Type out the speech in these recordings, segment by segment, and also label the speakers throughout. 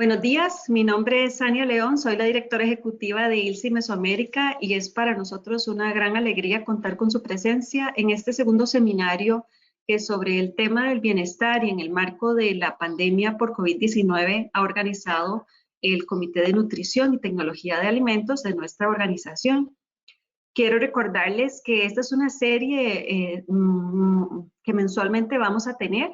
Speaker 1: Buenos días, mi nombre es Sania León, soy la directora ejecutiva de ILSI Mesoamérica y es para nosotros una gran alegría contar con su presencia en este segundo seminario que sobre el tema del bienestar y en el marco de la pandemia por COVID-19 ha organizado el Comité de Nutrición y Tecnología de Alimentos de nuestra organización. Quiero recordarles que esta es una serie que mensualmente vamos a tener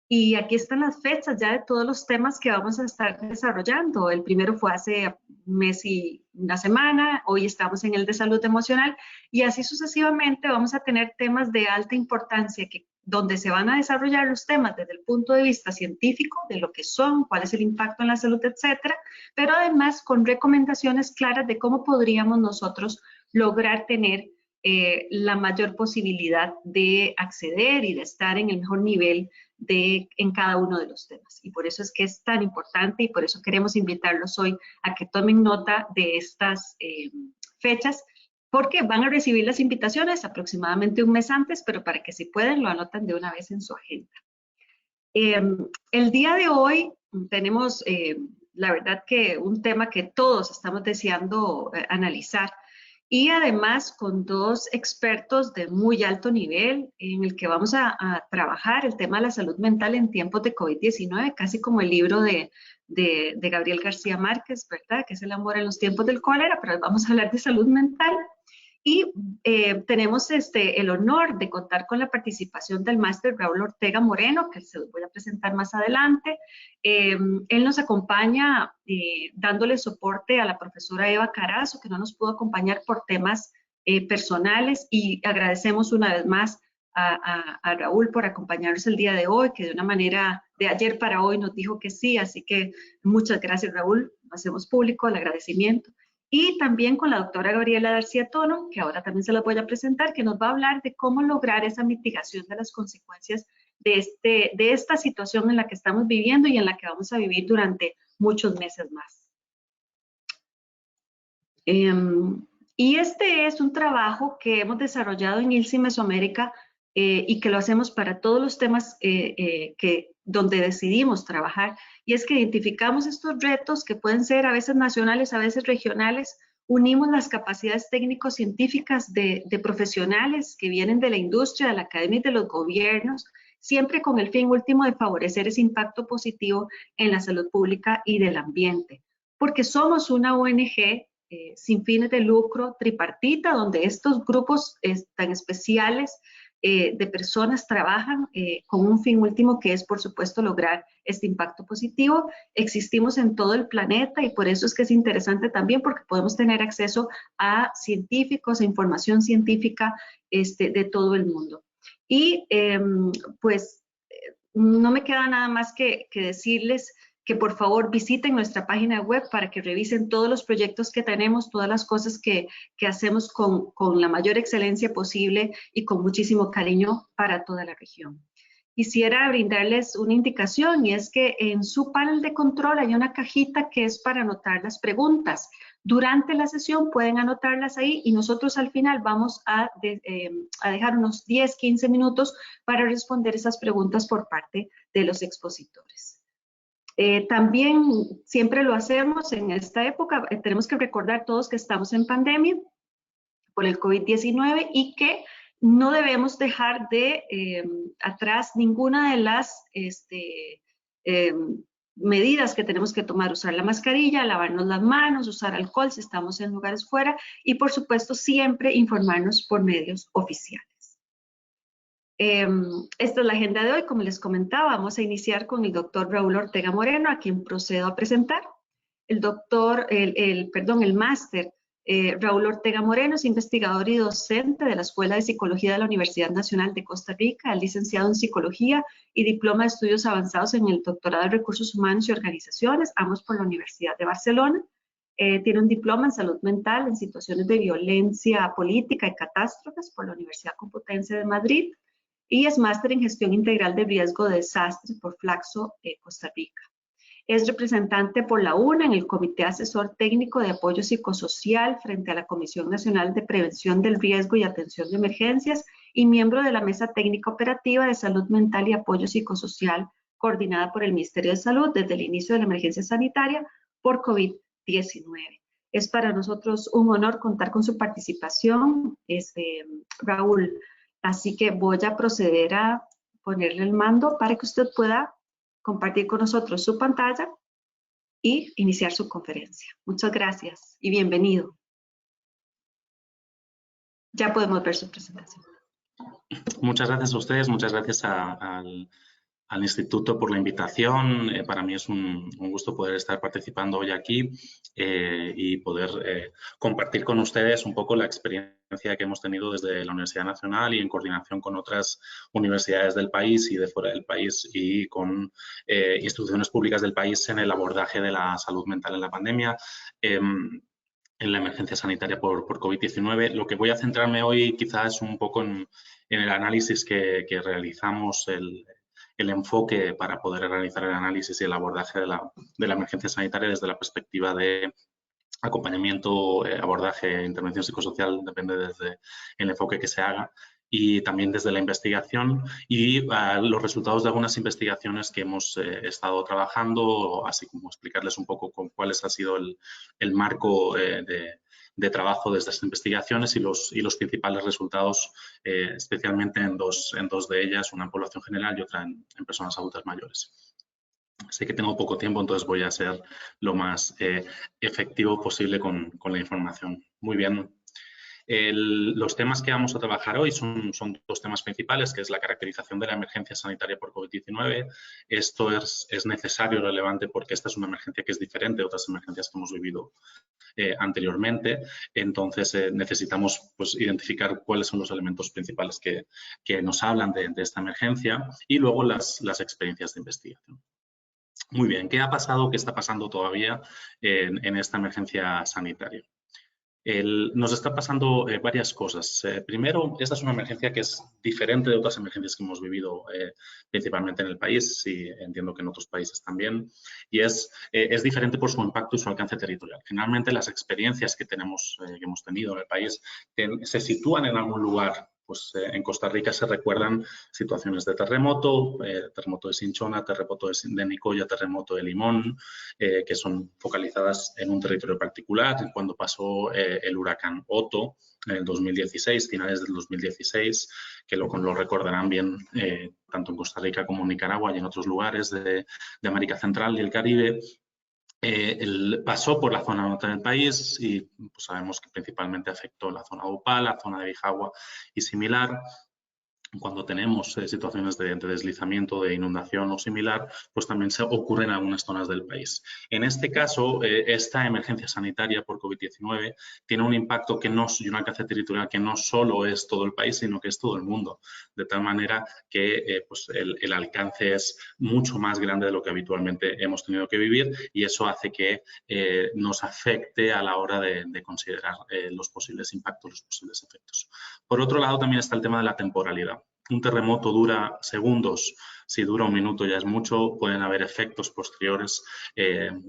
Speaker 1: y aquí están las fechas ya de todos los temas que vamos a estar desarrollando. El primero fue hace un mes y una semana, hoy estamos en el de salud emocional y así sucesivamente vamos a tener temas de alta importancia donde se van a desarrollar los temas desde el punto de vista científico, de lo que son, cuál es el impacto en la salud, etcétera, pero además con recomendaciones claras de cómo podríamos nosotros lograr tener la mayor posibilidad de acceder y de estar en el mejor nivel en cada uno de los temas. Y por eso es que es tan importante y por eso queremos invitarlos hoy a que tomen nota de estas fechas, porque van a recibir las invitaciones aproximadamente un mes antes, pero para que si pueden lo anotan de una vez en su agenda. El día de hoy tenemos, la verdad que un tema que todos estamos deseando analizar, y además con dos expertos de muy alto nivel en el que vamos a trabajar el tema de la salud mental en tiempos de COVID-19, casi como el libro de Gabriel García Márquez, ¿verdad? Que es el amor en los tiempos del cólera, pero vamos a hablar de salud mental. Y tenemos el honor de contar con la participación del máster Raúl Ortega Moreno, que se los voy a presentar más adelante. Él nos acompaña dándole soporte a la profesora Eva Carazo, que no nos pudo acompañar por temas personales, y agradecemos una vez más a Raúl por acompañarnos el día de hoy, que de una manera de ayer para hoy nos dijo que sí, así que muchas gracias, Raúl, hacemos público el agradecimiento. Y también con la doctora Gabriela García Tono, que ahora también se la voy a presentar, que nos va a hablar de cómo lograr esa mitigación de las consecuencias de esta situación en la que estamos viviendo y en la que vamos a vivir durante muchos meses más. Y este es un trabajo que hemos desarrollado en ILSI Mesoamérica y que lo hacemos para todos los temas donde decidimos trabajar. Y es que identificamos estos retos que pueden ser a veces nacionales, a veces regionales, unimos las capacidades técnico-científicas de profesionales que vienen de la industria, de la academia y de los gobiernos, siempre con el fin último de favorecer ese impacto positivo en la salud pública y del ambiente. Porque somos una ONG sin fines de lucro tripartita, donde estos grupos tan especiales de personas trabajan con un fin último que es, por supuesto, lograr este impacto positivo. Existimos en todo el planeta y por eso es que es interesante también porque podemos tener acceso a científicos, a información científica de todo el mundo. Y pues no me queda nada más que decirles que por favor visiten nuestra página web para que revisen todos los proyectos que tenemos, todas las cosas que hacemos con la mayor excelencia posible y con muchísimo cariño para toda la región. Quisiera brindarles una indicación y es que en su panel de control hay una cajita que es para anotar las preguntas. Durante la sesión pueden anotarlas ahí y nosotros al final vamos a dejar unos 10, 15 minutos para responder esas preguntas por parte de los expositores. También siempre lo hacemos en esta época, tenemos que recordar todos que estamos en pandemia por el COVID-19 y que no debemos dejar atrás ninguna de las medidas que tenemos que tomar, usar la mascarilla, lavarnos las manos, usar alcohol si estamos en lugares fuera y por supuesto siempre informarnos por medios oficiales. Esta es la agenda de hoy, como les comentaba, vamos a iniciar con el doctor Raúl Ortega Moreno, a quien procedo a presentar. El máster Raúl Ortega Moreno es investigador y docente de la Escuela de Psicología de la Universidad Nacional de Costa Rica, es licenciado en Psicología y diploma de estudios avanzados en el doctorado en Recursos Humanos y Organizaciones, ambos por la Universidad de Barcelona. Tiene un diploma en salud mental en situaciones de violencia política y catástrofes por la Universidad Complutense de Madrid y es máster en gestión integral de riesgo de desastres por Flaxo, Costa Rica. Es representante por la UNA en el Comité Asesor Técnico de Apoyo Psicosocial frente a la Comisión Nacional de Prevención del Riesgo y Atención de Emergencias y miembro de la Mesa Técnica Operativa de Salud Mental y Apoyo Psicosocial coordinada por el Ministerio de Salud desde el inicio de la emergencia sanitaria por COVID-19. Es para nosotros un honor contar con su participación, Raúl. Así que voy a proceder a ponerle el mando para que usted pueda compartir con nosotros su pantalla y iniciar su conferencia. Muchas gracias y bienvenido. Ya podemos ver su presentación.
Speaker 2: Muchas gracias a ustedes, muchas gracias al Instituto por la invitación. Para mí es un gusto poder estar participando hoy aquí y poder compartir con ustedes un poco la experiencia que hemos tenido desde la Universidad Nacional y en coordinación con otras universidades del país y de fuera del país y con instituciones públicas del país en el abordaje de la salud mental en la pandemia. En la emergencia sanitaria por COVID-19. Lo que voy a centrarme hoy quizás es un poco en el análisis que realizamos, el enfoque para poder realizar el análisis y el abordaje de la emergencia sanitaria desde la perspectiva de acompañamiento, abordaje, intervención psicosocial, depende desde el enfoque que se haga, y también desde la investigación y los resultados de algunas investigaciones que hemos estado trabajando, así como explicarles un poco cuál ha sido el marco de trabajo de estas investigaciones y los principales resultados, especialmente en dos de ellas, una en población general y otra en personas adultas mayores. Sé que tengo poco tiempo, entonces voy a ser lo más efectivo posible con la información. Muy bien. Los temas que vamos a trabajar hoy son dos temas principales, que es la caracterización de la emergencia sanitaria por COVID-19. Esto es necesario y relevante porque esta es una emergencia que es diferente de otras emergencias que hemos vivido anteriormente. Entonces, necesitamos pues, identificar cuáles son los elementos principales que nos hablan de esta emergencia y luego las experiencias de investigación. Muy bien, ¿qué ha pasado, qué está pasando todavía en esta emergencia sanitaria? Nos está pasando varias cosas. Primero, esta es una emergencia que es diferente de otras emergencias que hemos vivido principalmente en el país y entiendo que en otros países también, y es diferente por su impacto y su alcance territorial. Generalmente las experiencias que hemos tenido en el país se sitúan en algún lugar. Pues en Costa Rica se recuerdan situaciones de terremoto, terremoto de Cinchona, terremoto de Nicoya, terremoto de Limón, que son focalizadas en un territorio particular. Cuando pasó el huracán Otto en el 2016, finales del 2016, que lo recordarán bien tanto en Costa Rica como en Nicaragua y en otros lugares de América Central y el Caribe. Pasó por la zona norte del país y pues, sabemos que principalmente afectó la zona de Upal, la zona de Bijagua y similar. Cuando tenemos situaciones de deslizamiento, de inundación o similar, pues también se ocurren en algunas zonas del país. En este caso, esta emergencia sanitaria por COVID-19 tiene un impacto y un alcance territorial que no solo es todo el país, sino que es todo el mundo. De tal manera que pues el alcance es mucho más grande de lo que habitualmente hemos tenido que vivir y eso hace que nos afecte a la hora de considerar los posibles impactos, los posibles efectos. Por otro lado, también está el tema de la temporalidad. Un terremoto dura segundos, si dura un minuto ya es mucho, pueden haber efectos posteriores,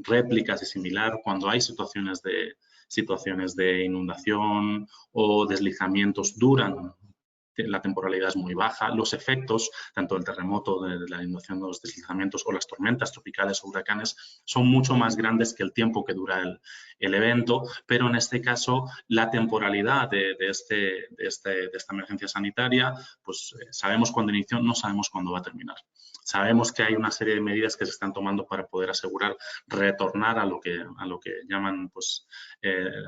Speaker 2: réplicas y similar. Cuando hay situaciones de inundación o deslizamientos duran, la temporalidad es muy baja. Los efectos, tanto del terremoto, de la inundación, de los deslizamientos o las tormentas tropicales o huracanes, son mucho más grandes que el tiempo que dura el evento, pero en este caso la temporalidad de esta emergencia sanitaria, pues sabemos cuándo inició, no sabemos cuándo va a terminar. Sabemos que hay una serie de medidas que se están tomando para poder asegurar retornar a lo que llaman pues,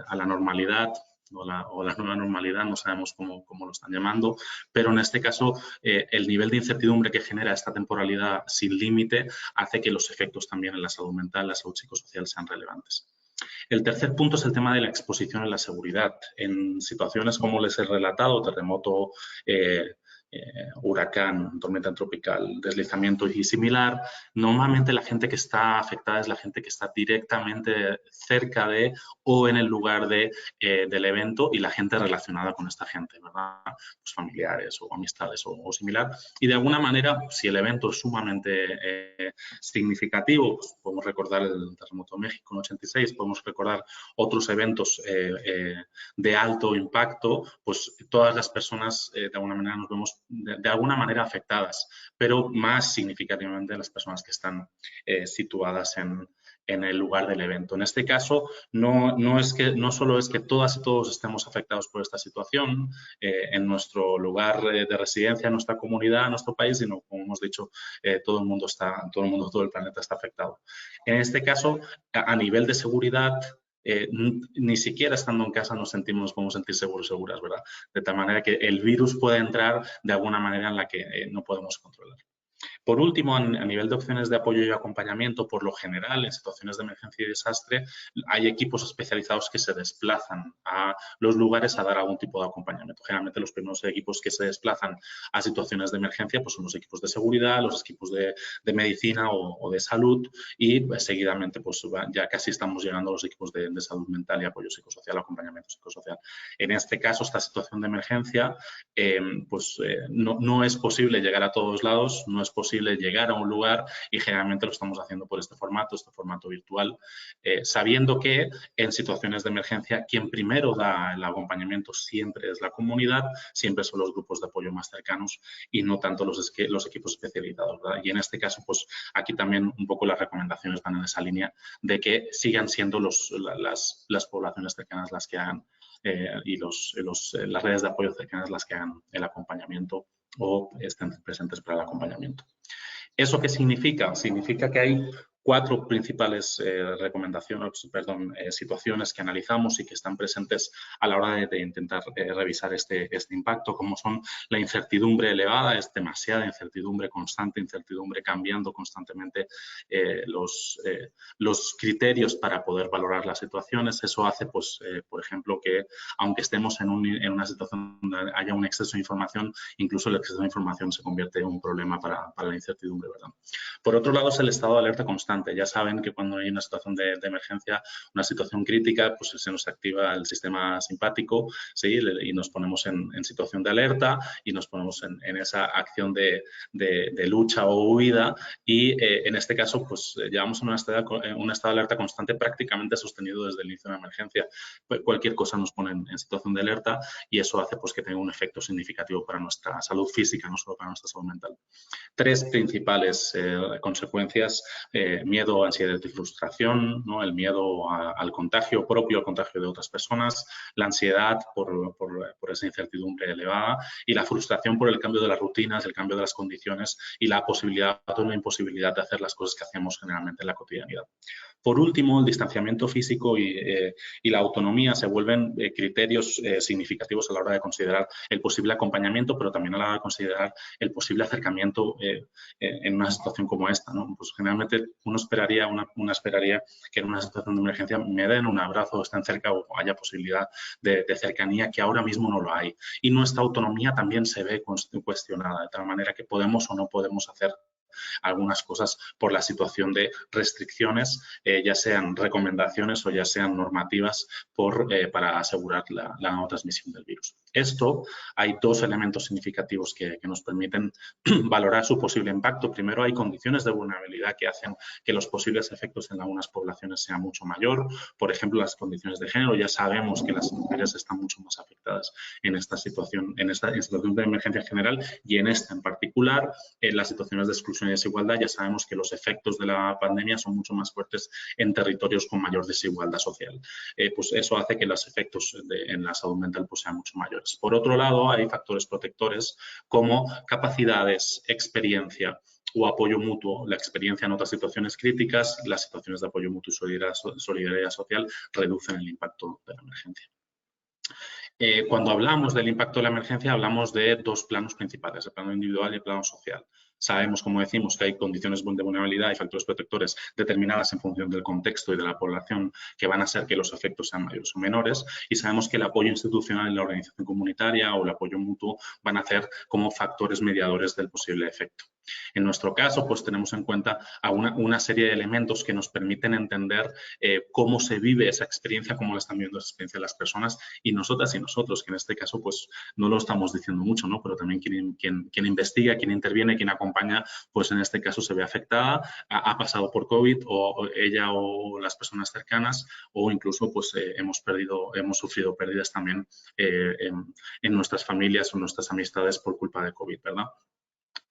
Speaker 2: a la normalidad, o la nueva normalidad, no sabemos cómo lo están llamando, pero en este caso el nivel de incertidumbre que genera esta temporalidad sin límite hace que los efectos también en la salud mental, la salud psicosocial sean relevantes. El tercer punto es el tema de la exposición a la seguridad. En situaciones como les he relatado, terremoto, huracán, tormenta tropical, deslizamiento y similar, normalmente la gente que está afectada es la gente que está directamente cerca de o en el lugar del evento y la gente relacionada con esta gente, ¿verdad? Pues familiares o amistades o similar. Y de alguna manera, si el evento es sumamente significativo, pues podemos recordar el terremoto de México en 86, podemos recordar otros eventos de alto impacto, pues todas las personas de alguna manera nos vemos de alguna manera afectadas, pero más significativamente las personas que están situadas en el lugar del evento. En este caso, no solo es que todas y todos estemos afectados por esta situación en nuestro lugar de residencia, en nuestra comunidad, en nuestro país, sino, como hemos dicho, todo el planeta está afectado. En este caso, a nivel de seguridad, ni siquiera estando en casa nos podemos sentir seguros, seguras, ¿verdad? De tal manera que el virus puede entrar de alguna manera en la que no podemos controlar. Por último, a nivel de opciones de apoyo y acompañamiento, por lo general, en situaciones de emergencia y desastre, hay equipos especializados que se desplazan a los lugares a dar algún tipo de acompañamiento. Generalmente, los primeros equipos que se desplazan a situaciones de emergencia pues, son los equipos de seguridad, los equipos de medicina o de salud y seguidamente pues, ya casi estamos llegando a los equipos de salud mental y apoyo psicosocial, acompañamiento psicosocial. En este caso, esta situación de emergencia, no es posible llegar a todos lados, no es posible llegar a un lugar y generalmente lo estamos haciendo por este formato virtual, sabiendo que en situaciones de emergencia quien primero da el acompañamiento siempre es la comunidad, siempre son los grupos de apoyo más cercanos y no tanto los equipos especializados, ¿verdad? Y en este caso, pues aquí también un poco las recomendaciones van en esa línea de que sigan siendo las poblaciones cercanas las que hagan y las redes de apoyo cercanas las que hagan el acompañamiento o estén presentes para el acompañamiento. ¿Eso qué significa? Significa que hay 4 principales situaciones que analizamos y que están presentes a la hora de intentar revisar este impacto, como son la incertidumbre elevada, es demasiada incertidumbre, constante incertidumbre, cambiando constantemente los criterios para poder valorar las situaciones. Eso hace, pues, por ejemplo, que aunque estemos en una situación donde haya un exceso de información, incluso el exceso de información se convierte en un problema para la incertidumbre, ¿verdad? Por otro lado, es el estado de alerta constante. Ya saben que cuando hay una situación de emergencia, una situación crítica, pues se nos activa el sistema simpático, ¿sí? Y nos ponemos en situación de alerta y nos ponemos en esa acción de lucha o huida y en este caso, pues llevamos un estado de alerta constante prácticamente sostenido desde el inicio de la emergencia. Cualquier cosa nos pone en situación de alerta y eso hace pues, que tenga un efecto significativo para nuestra salud física, no solo para nuestra salud mental. 3 principales consecuencias, miedo, ansiedad y frustración, ¿no? El miedo al contagio propio, al contagio de otras personas, la ansiedad por esa incertidumbre elevada y la frustración por el cambio de las rutinas, el cambio de las condiciones y la posibilidad o la imposibilidad de hacer las cosas que hacemos generalmente en la cotidianidad. Por último, el distanciamiento físico y la autonomía se vuelven criterios significativos a la hora de considerar el posible acompañamiento, pero también a la hora de considerar el posible acercamiento en una situación como esta, ¿no? Pues generalmente uno esperaría que en una situación de emergencia me den un abrazo, estén cerca o haya posibilidad de cercanía que ahora mismo no lo hay. Y nuestra autonomía también se ve cuestionada, de tal manera que podemos o no podemos hacer algunas cosas por la situación de restricciones, ya sean recomendaciones o ya sean normativas para asegurar la no transmisión del virus. Esto, hay 2 elementos significativos que nos permiten valorar su posible impacto. Primero, hay condiciones de vulnerabilidad que hacen que los posibles efectos en algunas poblaciones sean mucho mayor. Por ejemplo, las condiciones de género. Ya sabemos que las mujeres están mucho más afectadas en esta situación de emergencia general y en esta en particular, en las situaciones de exclusión y desigualdad. Ya sabemos que los efectos de la pandemia son mucho más fuertes en territorios con mayor desigualdad social. Pues eso hace que los efectos en la salud mental pues, sean mucho mayores. Por otro lado, hay factores protectores como capacidades, experiencia o apoyo mutuo. La experiencia en otras situaciones críticas, las situaciones de apoyo mutuo y solidaridad social reducen el impacto de la emergencia. Cuando hablamos del impacto de la emergencia, hablamos de 2 planos principales, el plano individual y el plano social. Sabemos, como decimos, que hay condiciones de vulnerabilidad y factores protectores determinadas en función del contexto y de la población que van a hacer que los efectos sean mayores o menores y sabemos que el apoyo institucional y la organización comunitaria o el apoyo mutuo van a ser como factores mediadores del posible efecto. En nuestro caso, pues tenemos en cuenta una serie de elementos que nos permiten entender cómo se vive esa experiencia, cómo la están viviendo esa experiencia las personas y nosotras y nosotros, que en este caso pues no lo estamos diciendo mucho, ¿no? Pero también quien investiga, quien interviene, quien acompaña, pues en este caso se ve afectada, ha pasado por COVID o ella o las personas cercanas o incluso pues hemos sufrido pérdidas también en nuestras familias o nuestras amistades por culpa de COVID, ¿verdad?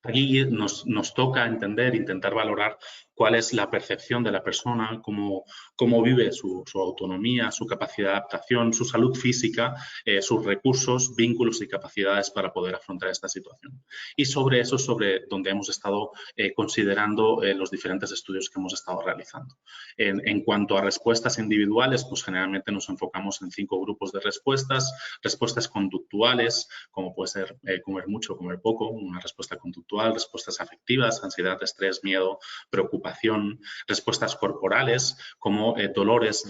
Speaker 2: Aquí nos toca entender, intentar valorar cuál es la percepción de la persona, cómo vive su autonomía, su capacidad de adaptación, su salud física, sus recursos, vínculos y capacidades para poder afrontar esta situación. Y sobre eso, sobre donde hemos estado considerando los diferentes estudios que hemos estado realizando. En cuanto a respuestas individuales, pues generalmente nos enfocamos en 5 grupos de respuestas conductuales, como puede ser comer mucho o comer poco, una respuesta conductual, respuestas afectivas, ansiedad, estrés, miedo, preocupación, respuestas corporales como dolores,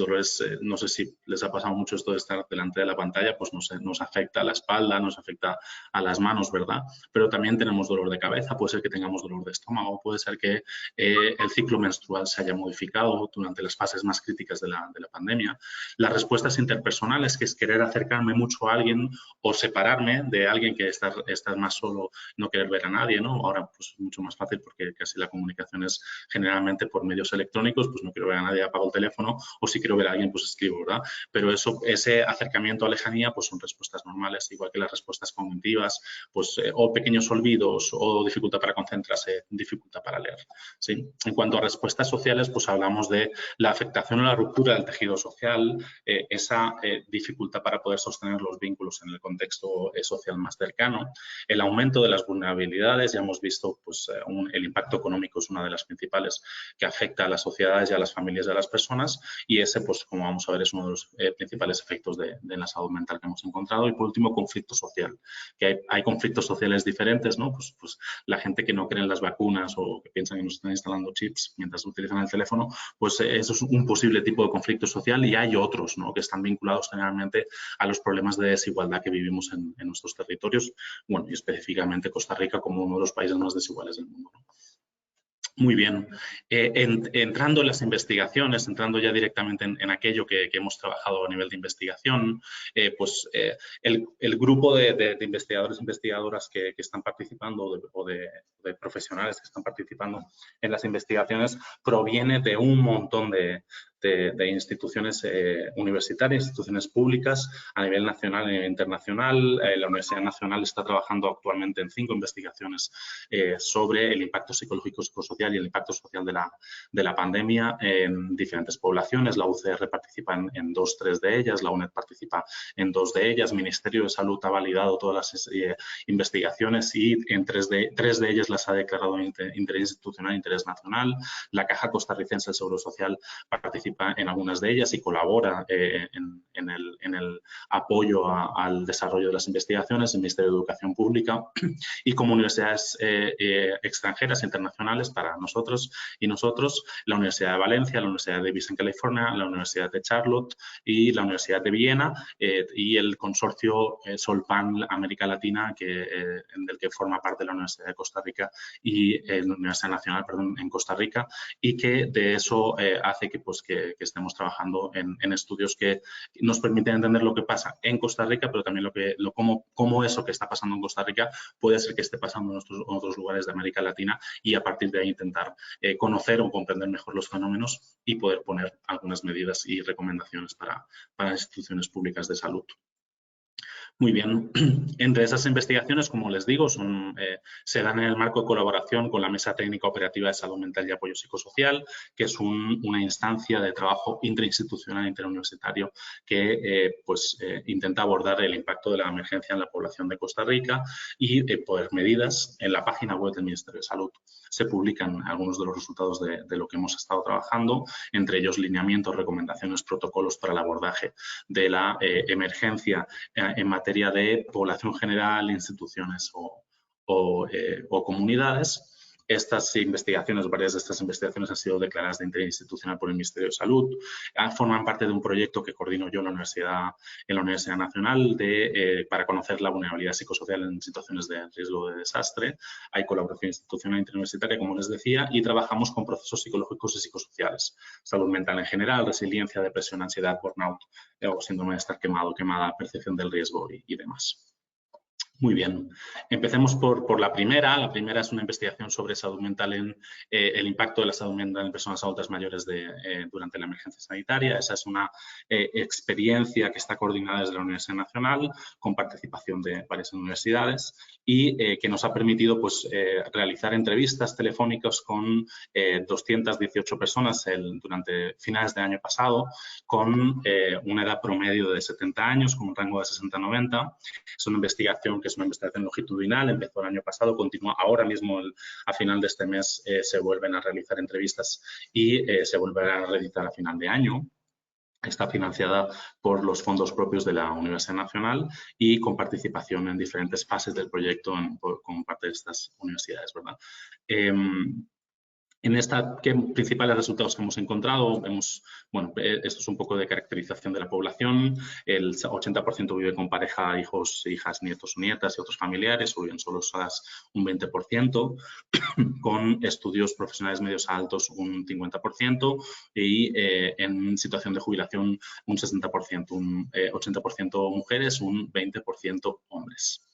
Speaker 2: no sé si les ha pasado mucho esto de estar delante de la pantalla, pues nos afecta a la espalda, nos afecta a las manos, ¿verdad? Pero también tenemos dolor de cabeza, puede ser que tengamos dolor de estómago, puede ser que el ciclo menstrual se haya modificado durante las fases más críticas de la pandemia. Las respuestas interpersonales, que es querer acercarme mucho a alguien o separarme de alguien, que estar más solo, no querer ver a nadie, ¿no? Ahora pues es mucho más fácil porque casi la comunicación es generalmente por medios electrónicos, pues no quiero ver a nadie, apago el teléfono, o si quiero ver a alguien, pues escribo, ¿verdad? Pero ese acercamiento a lejanía, pues son respuestas normales, igual que las respuestas cognitivas, pues o pequeños olvidos, o dificultad para concentrarse, dificultad para leer, ¿sí? En cuanto a respuestas sociales, pues hablamos de la afectación o la ruptura del tejido social, esa dificultad para poder sostener los vínculos en el contexto social más cercano, el aumento de las vulnerabilidades. Ya hemos visto pues, el impacto económico es una de las principales que afecta a las sociedades y a las familias de las personas, y ese, pues como vamos a ver, es uno de los principales efectos de la salud mental que hemos encontrado. Y por último, conflicto social, que hay conflictos sociales diferentes, ¿no? Pues la gente que no cree en las vacunas o que piensa que nos están instalando chips mientras utilizan el teléfono, pues eso es un posible tipo de conflicto social, y hay otros, ¿no?, que están vinculados generalmente a los problemas de desigualdad que vivimos en nuestros territorios, bueno, y específicamente Costa Rica como uno de los países más desiguales del mundo, ¿no? Muy bien. Entrando en las investigaciones, entrando ya directamente en aquello que hemos trabajado a nivel de investigación, el grupo de investigadores e investigadoras que están participando o de profesionales que están participando en las investigaciones proviene de un montón de instituciones universitarias, instituciones públicas a nivel nacional e internacional. La Universidad Nacional está trabajando actualmente en 5 investigaciones sobre el impacto psicológico, psicosocial y el impacto social de la pandemia en diferentes poblaciones. La UCR participa en 2-3 de ellas, la UNED participa en 2 de ellas, Ministerio de Salud ha validado todas las investigaciones y en 3 de ellas las ha declarado interés institucional e interés nacional. La Caja Costarricense del Seguro Social participa en algunas de ellas y colabora en el apoyo al desarrollo de las investigaciones, el Ministerio de Educación Pública, y como universidades extranjeras, internacionales, para nosotros y nosotros, la Universidad de Valencia, la Universidad de Davis en California, la Universidad de Charlotte y la Universidad de Viena, y el consorcio Solpan América Latina, del que forma parte la Universidad de Costa Rica y la Universidad Nacional, perdón, en Costa Rica, y que de eso hace que estemos trabajando en estudios que nos permiten entender lo que pasa en Costa Rica, pero también cómo eso que está pasando en Costa Rica puede ser que esté pasando en otros lugares de América Latina, y a partir de ahí intentar conocer o comprender mejor los fenómenos y poder poner algunas medidas y recomendaciones para instituciones públicas de salud. Muy bien. Entre esas investigaciones, como les digo, se dan en el marco de colaboración con la Mesa Técnica Operativa de Salud Mental y Apoyo Psicosocial, que es una instancia de trabajo interinstitucional e interuniversitario que intenta abordar el impacto de la emergencia en la población de Costa Rica y poner medidas. En la página web del Ministerio de Salud se publican algunos de los resultados de lo que hemos estado trabajando, entre ellos lineamientos, recomendaciones, protocolos para el abordaje de la emergencia en materia de población general, instituciones o comunidades. Estas investigaciones, varias de estas investigaciones han sido declaradas de interés institucional por el Ministerio de Salud. Forman parte de un proyecto que coordino yo en la Universidad Nacional para conocer la vulnerabilidad psicosocial en situaciones de riesgo de desastre. Hay colaboración institucional interuniversitaria, como les decía, y trabajamos con procesos psicológicos y psicosociales. Salud mental en general, resiliencia, depresión, ansiedad, burnout, o síndrome de estar quemado, quemada, percepción del riesgo y demás. Muy bien, empecemos por la primera. La primera es una investigación sobre salud mental el impacto de la salud mental en personas adultas mayores durante la emergencia sanitaria. Esa es una experiencia que está coordinada desde la Universidad Nacional con participación de varias universidades y que nos ha permitido pues, realizar entrevistas telefónicas con 218 personas durante finales del año pasado con una edad promedio de 70 años, con un rango de 60 a 90. Es una investigación que es una investigación longitudinal, empezó el año pasado, continúa ahora mismo a final de este mes, se vuelven a realizar entrevistas y se volverá a realizar a final de año. Está financiada por los fondos propios de la Universidad Nacional y con participación en diferentes fases del proyecto con parte de estas universidades, ¿verdad? En ¿qué principales resultados que hemos encontrado? Bueno, esto es un poco de caracterización de la población. El 80% vive con pareja, hijos, hijas, nietos o nietas y otros familiares, o bien solo un 20%, con estudios profesionales medios a altos un 50% y en situación de jubilación un 60%, un 80% mujeres, un 20% hombres.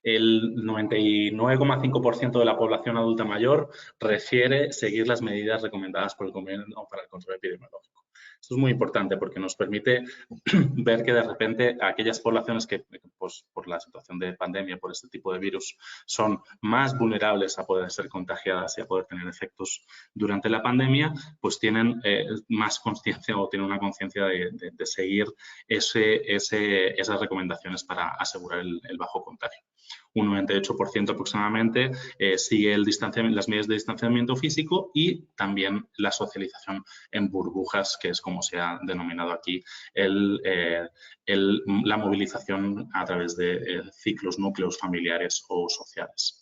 Speaker 2: El 99,5% de la población adulta mayor refiere seguir las medidas recomendadas por el Gobierno para el control epidemiológico. Esto es muy importante porque nos permite ver que de repente aquellas poblaciones que pues, por la situación de pandemia, por este tipo de virus, son más vulnerables a poder ser contagiadas y a poder tener efectos durante la pandemia, pues tienen más conciencia o tienen una conciencia de seguir esas recomendaciones para asegurar el bajo contagio. Un 98% aproximadamente sigue las medidas de distanciamiento físico y también la socialización en burbujas, que es como se ha denominado aquí la movilización a través de ciclos, núcleos familiares o sociales.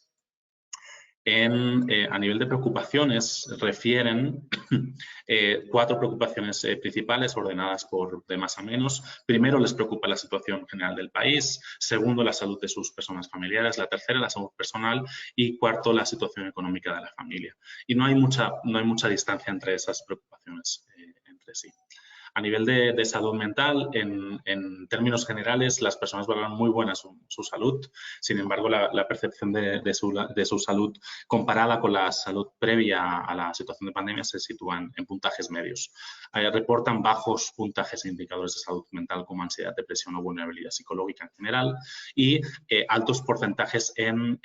Speaker 2: A nivel de preocupaciones, refieren 4 preocupaciones principales ordenadas de más a menos. Primero, les preocupa la situación general del país. Segundo, la salud de sus personas familiares. La tercera, la salud personal. Y cuarto, la situación económica de la familia. Y no hay mucha distancia entre esas preocupaciones entre sí. A nivel de salud mental, en términos generales, las personas valoran muy buena su salud. Sin embargo, la percepción de su salud comparada con la salud previa a la situación de pandemia se sitúan en puntajes medios. Reportan bajos puntajes e indicadores de salud mental como ansiedad, depresión o vulnerabilidad psicológica en general y altos porcentajes en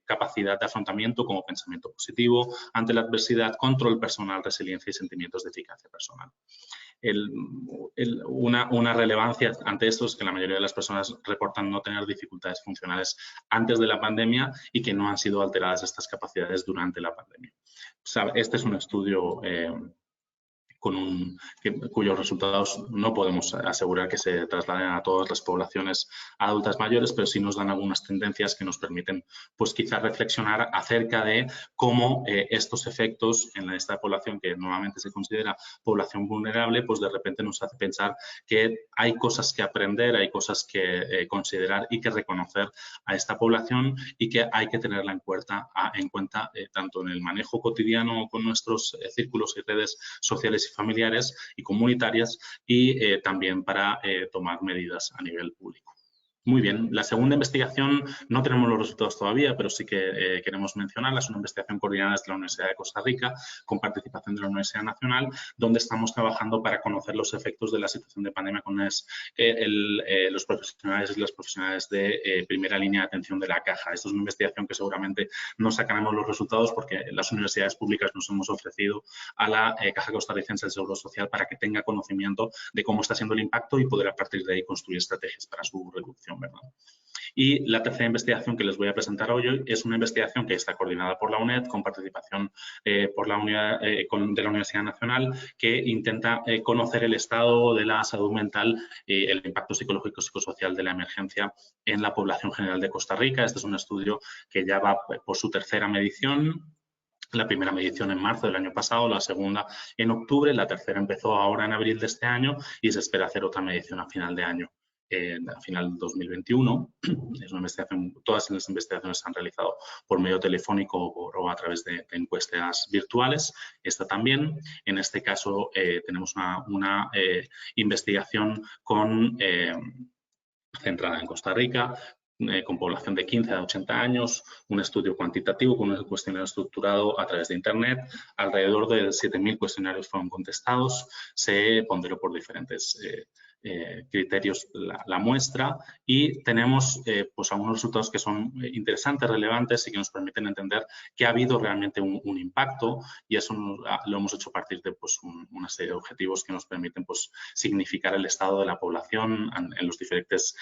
Speaker 2: capacidad de afrontamiento como pensamiento positivo ante la adversidad, control personal, resiliencia y sentimientos de eficacia personal. Una relevancia ante esto es que la mayoría de las personas reportan no tener dificultades funcionales antes de la pandemia y que no han sido alteradas estas capacidades durante la pandemia. Este es un estudio cuyos resultados no podemos asegurar que se trasladen a todas las poblaciones adultas mayores, pero sí nos dan algunas tendencias que nos permiten, pues quizás reflexionar acerca de cómo estos efectos en esta población que normalmente se considera población vulnerable, pues de repente nos hace pensar que hay cosas que aprender, hay cosas que considerar y que reconocer a esta población y que hay que tenerla en cuenta tanto en el manejo cotidiano con nuestros círculos y redes sociales familiares y comunitarias y también para tomar medidas a nivel público. Muy bien, la segunda investigación no tenemos los resultados todavía, pero sí que queremos mencionarla. Es una investigación coordinada desde la Universidad de Costa Rica con participación de la Universidad Nacional, donde estamos trabajando para conocer los efectos de la situación de pandemia con los profesionales y las profesionales de primera línea de atención de la caja. Esto es una investigación que seguramente no sacaremos los resultados porque las universidades públicas nos hemos ofrecido a la Caja Costarricense del Seguro Social para que tenga conocimiento de cómo está siendo el impacto y poder a partir de ahí construir estrategias para su reducción, ¿verdad? Y la tercera investigación que les voy a presentar hoy es una investigación que está coordinada por la UNED con participación de la Universidad Nacional, que intenta conocer el estado de la salud mental y el impacto psicológico y psicosocial de la emergencia en la población general de Costa Rica. Este es un estudio que ya va por su tercera medición La primera medición en marzo del año pasado, la segunda en octubre, la tercera empezó ahora en abril de este año y se espera hacer otra medición a final de año, a final de 2021. Es una investigación, todas las investigaciones se han realizado por medio telefónico o a través de encuestas virtuales. Esta también. En este caso tenemos una investigación centrada en Costa Rica, con población de 15 a 80 años, un estudio cuantitativo con un cuestionario estructurado a través de Internet. Alrededor de 7.000 cuestionarios fueron contestados. Se ponderó por diferentes criterios la muestra y tenemos pues algunos resultados que son interesantes, relevantes y que nos permiten entender que ha habido realmente un impacto, y eso lo hemos hecho a partir de pues, una serie de objetivos que nos permiten pues, significar el estado de la población en los diferentes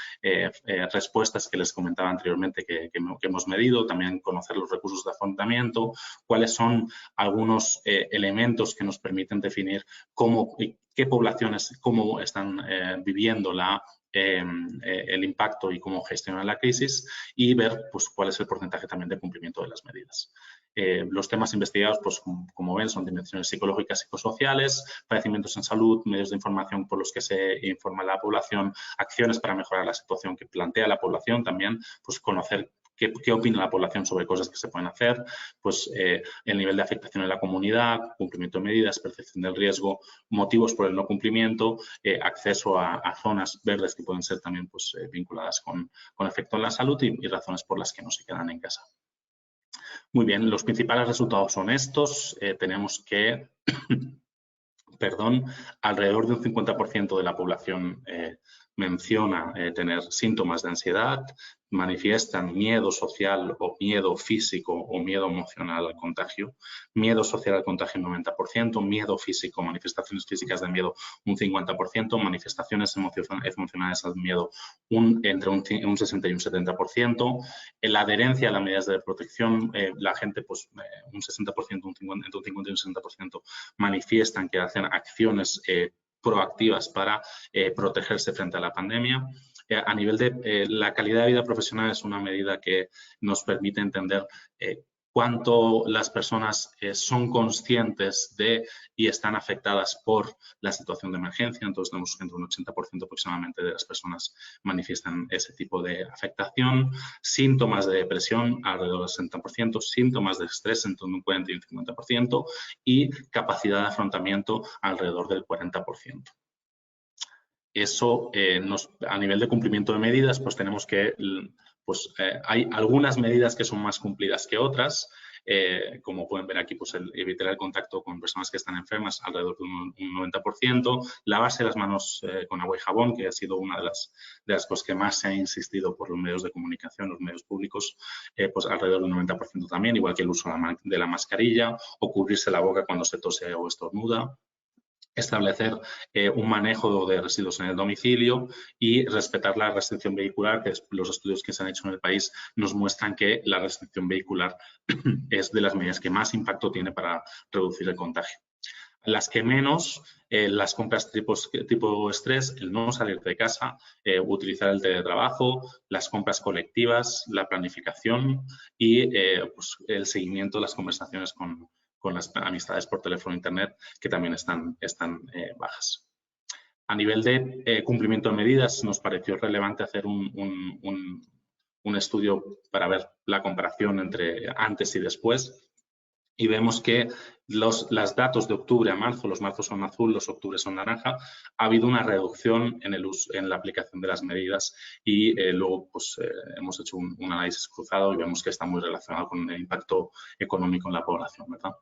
Speaker 2: respuestas que les comentaba anteriormente que hemos medido, también conocer los recursos de afrontamiento, cuáles son algunos elementos que nos permiten definir qué poblaciones, cómo están viviendo el impacto y cómo gestionan la crisis, y ver pues, cuál es el porcentaje también de cumplimiento de las medidas. Los temas investigados, pues, como ven, son dimensiones psicológicas, psicosociales, padecimientos en salud, medios de información por los que se informa a la población, acciones para mejorar la situación que plantea la población, también pues, conocer qué opina la población sobre cosas que se pueden hacer, pues el nivel de afectación en la comunidad, cumplimiento de medidas, percepción del riesgo, motivos por el no cumplimiento, acceso a zonas verdes que pueden ser también pues, vinculadas con efecto en la salud y razones por las que no se quedan en casa. Muy bien, los principales resultados son estos. Tenemos que, alrededor de un 50% de la población menciona tener síntomas de ansiedad, manifiestan miedo social o miedo físico o miedo emocional al contagio, miedo social al contagio un 90%, miedo físico, manifestaciones físicas de miedo un 50%, manifestaciones emocionales al miedo entre un 60 y un 70%, la adherencia a las medidas de protección, la gente pues un 60%, entre un 50 y un 60% manifiestan que hacen acciones proactivas para protegerse frente a la pandemia. A nivel de la calidad de vida profesional es una medida que nos permite entender cuánto las personas son conscientes de y están afectadas por la situación de emergencia. Entonces tenemos que entre un 80% aproximadamente de las personas manifiestan ese tipo de afectación. Síntomas de depresión alrededor del 60%, síntomas de estrés entre un 40 y un 50% y capacidad de afrontamiento alrededor del 40%. Eso a nivel de cumplimiento de medidas, pues tenemos que, pues hay algunas medidas que son más cumplidas que otras. Como pueden ver aquí, pues evitar el contacto con personas que están enfermas alrededor de un 90%, lavarse las manos con agua y jabón, que ha sido una de las cosas que más se ha insistido por los medios de comunicación, los medios públicos, pues alrededor de un 90% también, igual que el uso de la mascarilla, o cubrirse la boca cuando se tose o estornuda. Establecer un manejo de residuos en el domicilio y respetar la restricción vehicular, que los estudios que se han hecho en el país nos muestran que la restricción vehicular es de las medidas que más impacto tiene para reducir el contagio. Las que menos, las compras tipo estrés, el no salir de casa, utilizar el teletrabajo, las compras colectivas, la planificación y pues el seguimiento de las conversaciones con las amistades por teléfono e internet, que también están bajas. A nivel de cumplimiento de medidas, nos pareció relevante hacer un estudio para ver la comparación entre antes y después. Y vemos que los datos de octubre a marzo, los marzos son azul, los octubres son naranja, ha habido una reducción en la aplicación de las medidas y luego pues, hemos hecho un análisis cruzado y vemos que está muy relacionado con el impacto económico en la población, ¿verdad?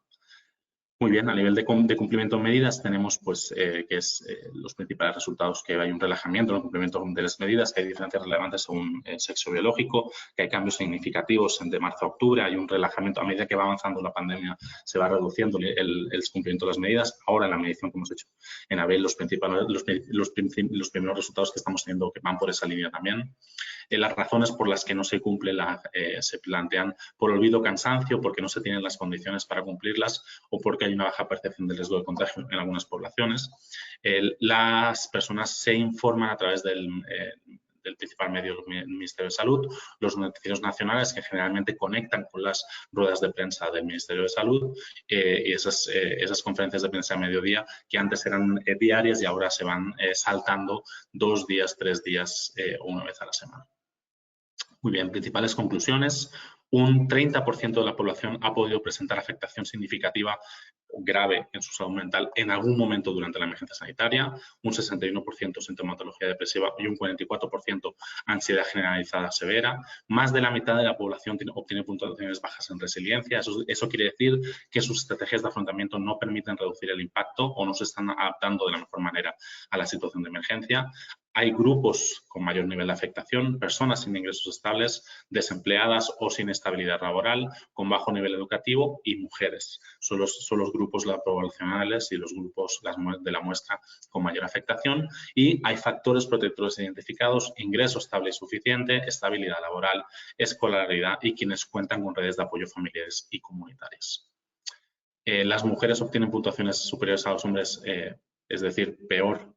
Speaker 2: Muy bien, a nivel de cumplimiento de medidas tenemos pues, que es los principales resultados, que hay un relajamiento en el cumplimiento de las medidas, que hay diferencias relevantes según el sexo biológico, que hay cambios significativos de marzo a octubre, hay un relajamiento a medida que va avanzando la pandemia, se va reduciendo el cumplimiento de las medidas. Ahora en la medición que hemos hecho en abril, los primeros resultados que estamos teniendo que van por esa línea también. Las razones por las que no se cumple se plantean por olvido o cansancio, porque no se tienen las condiciones para cumplirlas o porque hay una baja percepción del riesgo de contagio en algunas poblaciones. Las personas se informan a través del del principal medio del Ministerio de Salud, los noticieros nacionales que generalmente conectan con las ruedas de prensa del Ministerio de Salud y esas conferencias de prensa a mediodía que antes eran diarias y ahora se van saltando 2 días, 3 días o una vez a la semana. Muy bien, principales conclusiones. Un 30% de la población ha podido presentar afectación significativa o grave en su salud mental en algún momento durante la emergencia sanitaria, un 61% sintomatología depresiva y un 44% ansiedad generalizada severa. Más de la mitad de la población obtiene puntuaciones bajas en resiliencia. Eso quiere decir que sus estrategias de afrontamiento no permiten reducir el impacto o no se están adaptando de la mejor manera a la situación de emergencia. Hay grupos con mayor nivel de afectación, personas sin ingresos estables, desempleadas o sin estabilidad laboral, con bajo nivel educativo y mujeres. Son los grupos poblacionales y los grupos de la muestra con mayor afectación. Y hay factores protectores identificados: ingreso estable y suficiente, estabilidad laboral, escolaridad y quienes cuentan con redes de apoyo familiares y comunitarias. Las mujeres obtienen puntuaciones superiores a los hombres, es decir, mayor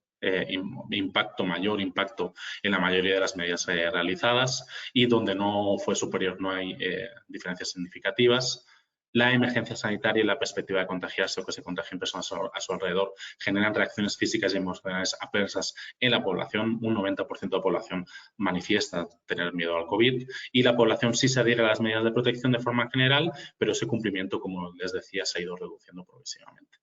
Speaker 2: impacto en la mayoría de las medidas realizadas, y donde no fue superior no hay diferencias significativas. La emergencia sanitaria y la perspectiva de contagiarse o que se contagien personas a su alrededor generan reacciones físicas y emocionales adversas en la población. Un 90% de la población manifiesta tener miedo al COVID y la población sí se adhiere a las medidas de protección de forma general, pero ese cumplimiento, como les decía, se ha ido reduciendo progresivamente.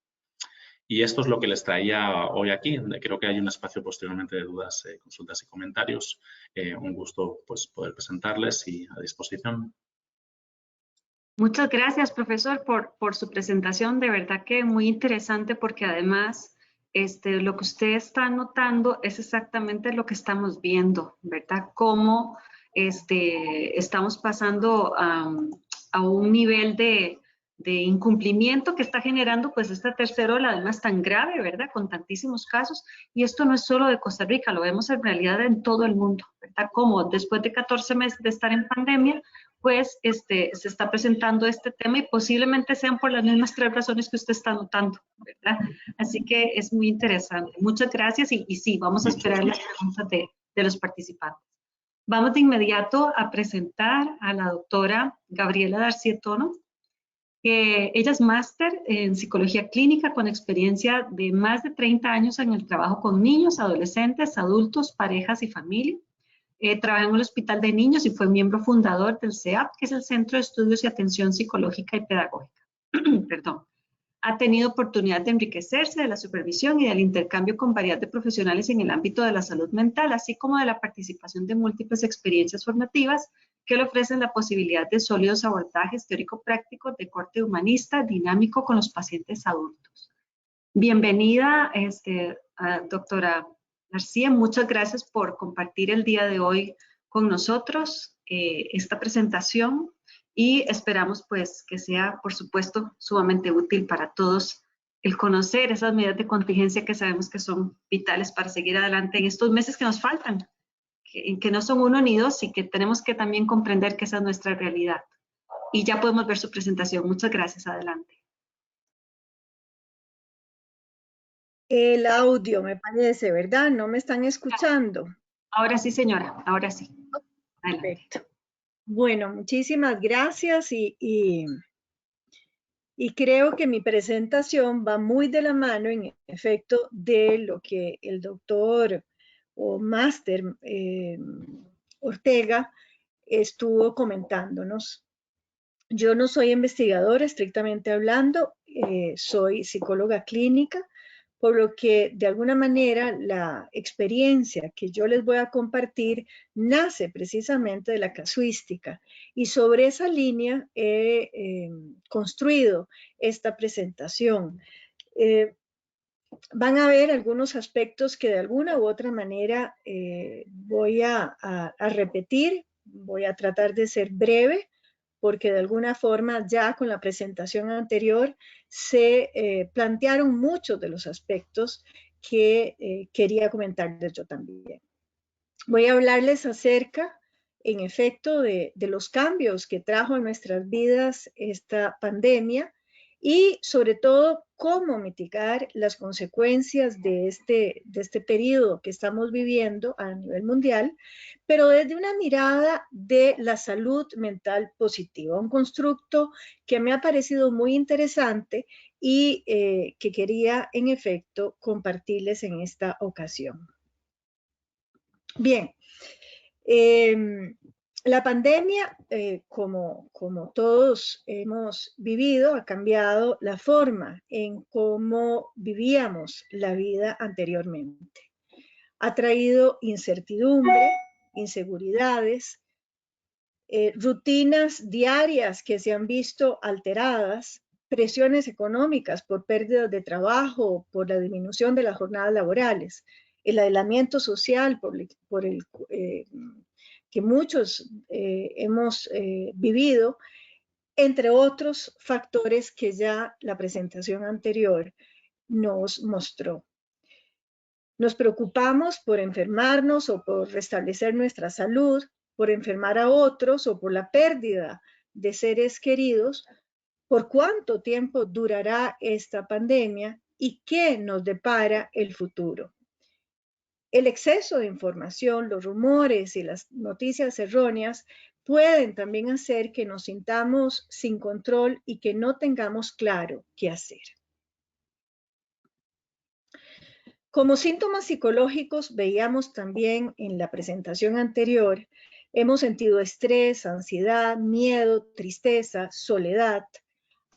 Speaker 2: Y esto es lo que les traía hoy aquí. Creo que hay un espacio posteriormente de dudas, consultas y comentarios. Un gusto pues, poder presentarles y a disposición.
Speaker 1: Muchas gracias, profesor, por su presentación. De verdad que muy interesante, porque además lo que usted está notando es exactamente lo que estamos viendo, ¿verdad? Cómo estamos pasando a un nivel de incumplimiento que está generando pues esta tercera ola, además tan grave, ¿verdad? Con tantísimos casos. Y esto no es solo de Costa Rica, lo vemos en realidad en todo el mundo, ¿verdad? Como después de 14 meses de estar en pandemia, pues se está presentando este tema y posiblemente sean por las mismas 3 razones que usted está notando, ¿verdad? Así que es muy interesante. Muchas gracias y sí, vamos a esperar las preguntas de los participantes. Vamos de inmediato a presentar a la doctora Gabriela Darcietono. Ella es máster en psicología clínica con experiencia de más de 30 años en el trabajo con niños, adolescentes, adultos, parejas y familia. Trabaja en el Hospital de Niños y fue miembro fundador del CEAP, que es el Centro de Estudios y Atención Psicológica y Pedagógica. Perdón. Ha tenido oportunidad de enriquecerse de la supervisión y del intercambio con variedad de profesionales en el ámbito de la salud mental, así como de la participación de múltiples experiencias formativas que le ofrecen la posibilidad de sólidos abordajes teórico-prácticos de corte humanista, dinámico con los pacientes adultos. Bienvenida, doctora García, muchas gracias por compartir el día de hoy con nosotros esta presentación y esperamos pues que sea, por supuesto, sumamente útil para todos el conocer esas medidas de contingencia que sabemos que son vitales para seguir adelante en estos meses que nos faltan, que no son 1 ni 2 y que tenemos que también comprender que esa es nuestra realidad. Y ya podemos ver su presentación. Muchas gracias. Adelante.
Speaker 3: El audio, me parece, ¿verdad? ¿No me están escuchando?
Speaker 1: Ahora sí, señora, ahora sí.
Speaker 3: Adelante. Perfecto. Bueno, muchísimas gracias y creo que mi presentación va muy de la mano, en efecto, de lo que el doctor o máster Ortega estuvo comentándonos. Yo no soy investigadora, estrictamente hablando, soy psicóloga clínica, por lo que de alguna manera la experiencia que yo les voy a compartir nace precisamente de la casuística y sobre esa línea he construido esta presentación. Van a ver algunos aspectos que de alguna u otra manera voy a repetir, voy a tratar de ser breve, porque de alguna forma ya con la presentación anterior se plantearon muchos de los aspectos que quería comentarles yo también. Voy a hablarles acerca, en efecto, de los cambios que trajo en nuestras vidas esta pandemia y sobre todo cómo mitigar las consecuencias de este periodo que estamos viviendo a nivel mundial, pero desde una mirada de la salud mental positiva, un constructo que me ha parecido muy interesante y que quería en efecto compartirles en esta ocasión. Bien, la pandemia, como todos hemos vivido, ha cambiado la forma en cómo vivíamos la vida anteriormente. Ha traído incertidumbre, inseguridades, rutinas diarias que se han visto alteradas, presiones económicas por pérdidas de trabajo, por la disminución de las jornadas laborales, el aislamiento social por el que muchos hemos vivido, entre otros factores que ya la presentación anterior nos mostró. Nos preocupamos por enfermarnos o por restablecer nuestra salud, por enfermar a otros o por la pérdida de seres queridos, por cuánto tiempo durará esta pandemia y qué nos depara el futuro. El exceso de información, los rumores y las noticias erróneas pueden también hacer que nos sintamos sin control y que no tengamos claro qué hacer. Como síntomas psicológicos, veíamos también en la presentación anterior, hemos sentido estrés, ansiedad, miedo, tristeza, soledad.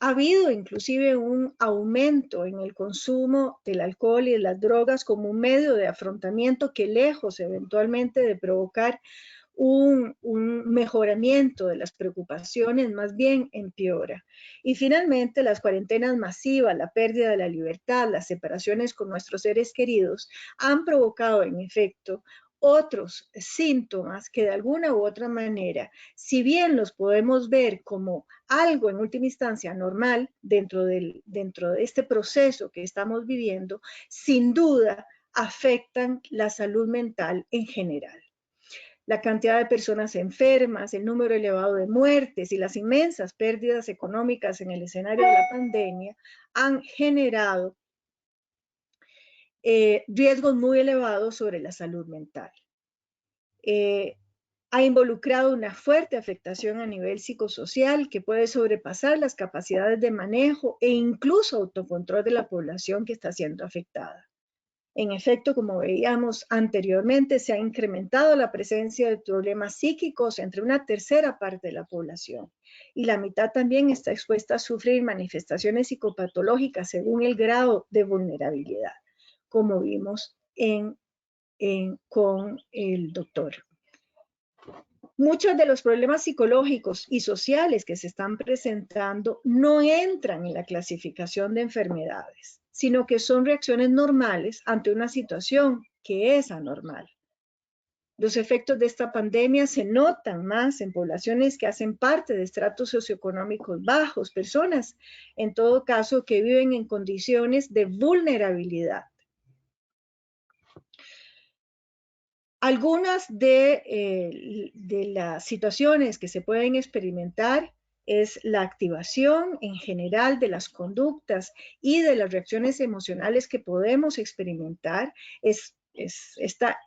Speaker 3: Ha habido inclusive un aumento en el consumo del alcohol y de las drogas como un medio de afrontamiento que lejos eventualmente de provocar un mejoramiento de las preocupaciones, más bien empeora. Y finalmente, las cuarentenas masivas, la pérdida de la libertad, las separaciones con nuestros seres queridos han provocado en efecto otros síntomas que de alguna u otra manera, si bien los podemos ver como algo en última instancia normal dentro de este proceso que estamos viviendo, sin duda afectan la salud mental en general. La cantidad de personas enfermas, el número elevado de muertes y las inmensas pérdidas económicas en el escenario de la pandemia han generado riesgos muy elevados sobre la salud mental. Ha involucrado una fuerte afectación a nivel psicosocial que puede sobrepasar las capacidades de manejo e incluso autocontrol de la población que está siendo afectada. En efecto, como veíamos anteriormente, se ha incrementado la presencia de problemas psíquicos entre una tercera parte de la población y la mitad también está expuesta a sufrir manifestaciones psicopatológicas según el grado de vulnerabilidad, como vimos con el doctor. Muchos de los problemas psicológicos y sociales que se están presentando no entran en la clasificación de enfermedades, sino que son reacciones normales ante una situación que es anormal. Los efectos de esta pandemia se notan más en poblaciones que hacen parte de estratos socioeconómicos bajos, personas, en todo caso, que viven en condiciones de vulnerabilidad. Algunas de las situaciones que se pueden experimentar es la activación en general de las conductas y de las reacciones emocionales que podemos experimentar, estar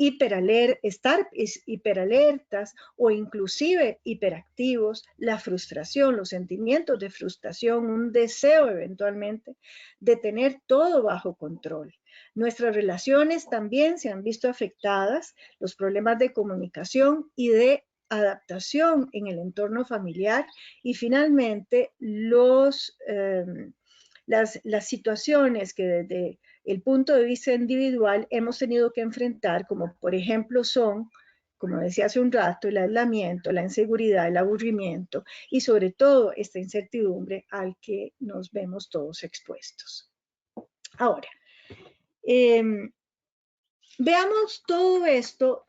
Speaker 3: hiperalertas o inclusive hiperactivos, la frustración, los sentimientos de frustración, un deseo eventualmente de tener todo bajo control. Nuestras relaciones también se han visto afectadas, los problemas de comunicación y de adaptación en el entorno familiar y finalmente las situaciones que desde el punto de vista individual hemos tenido que enfrentar, como por ejemplo son, como decía hace un rato, el aislamiento, la inseguridad, el aburrimiento y sobre todo esta incertidumbre al que nos vemos todos expuestos. Ahora, veamos todo esto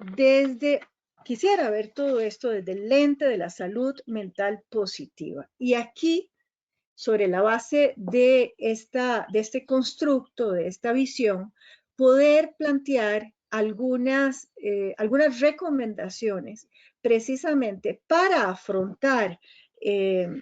Speaker 3: quisiera ver todo esto desde el lente de la salud mental positiva. Y aquí, sobre la base de este constructo, de esta visión, poder plantear algunas recomendaciones precisamente para afrontar de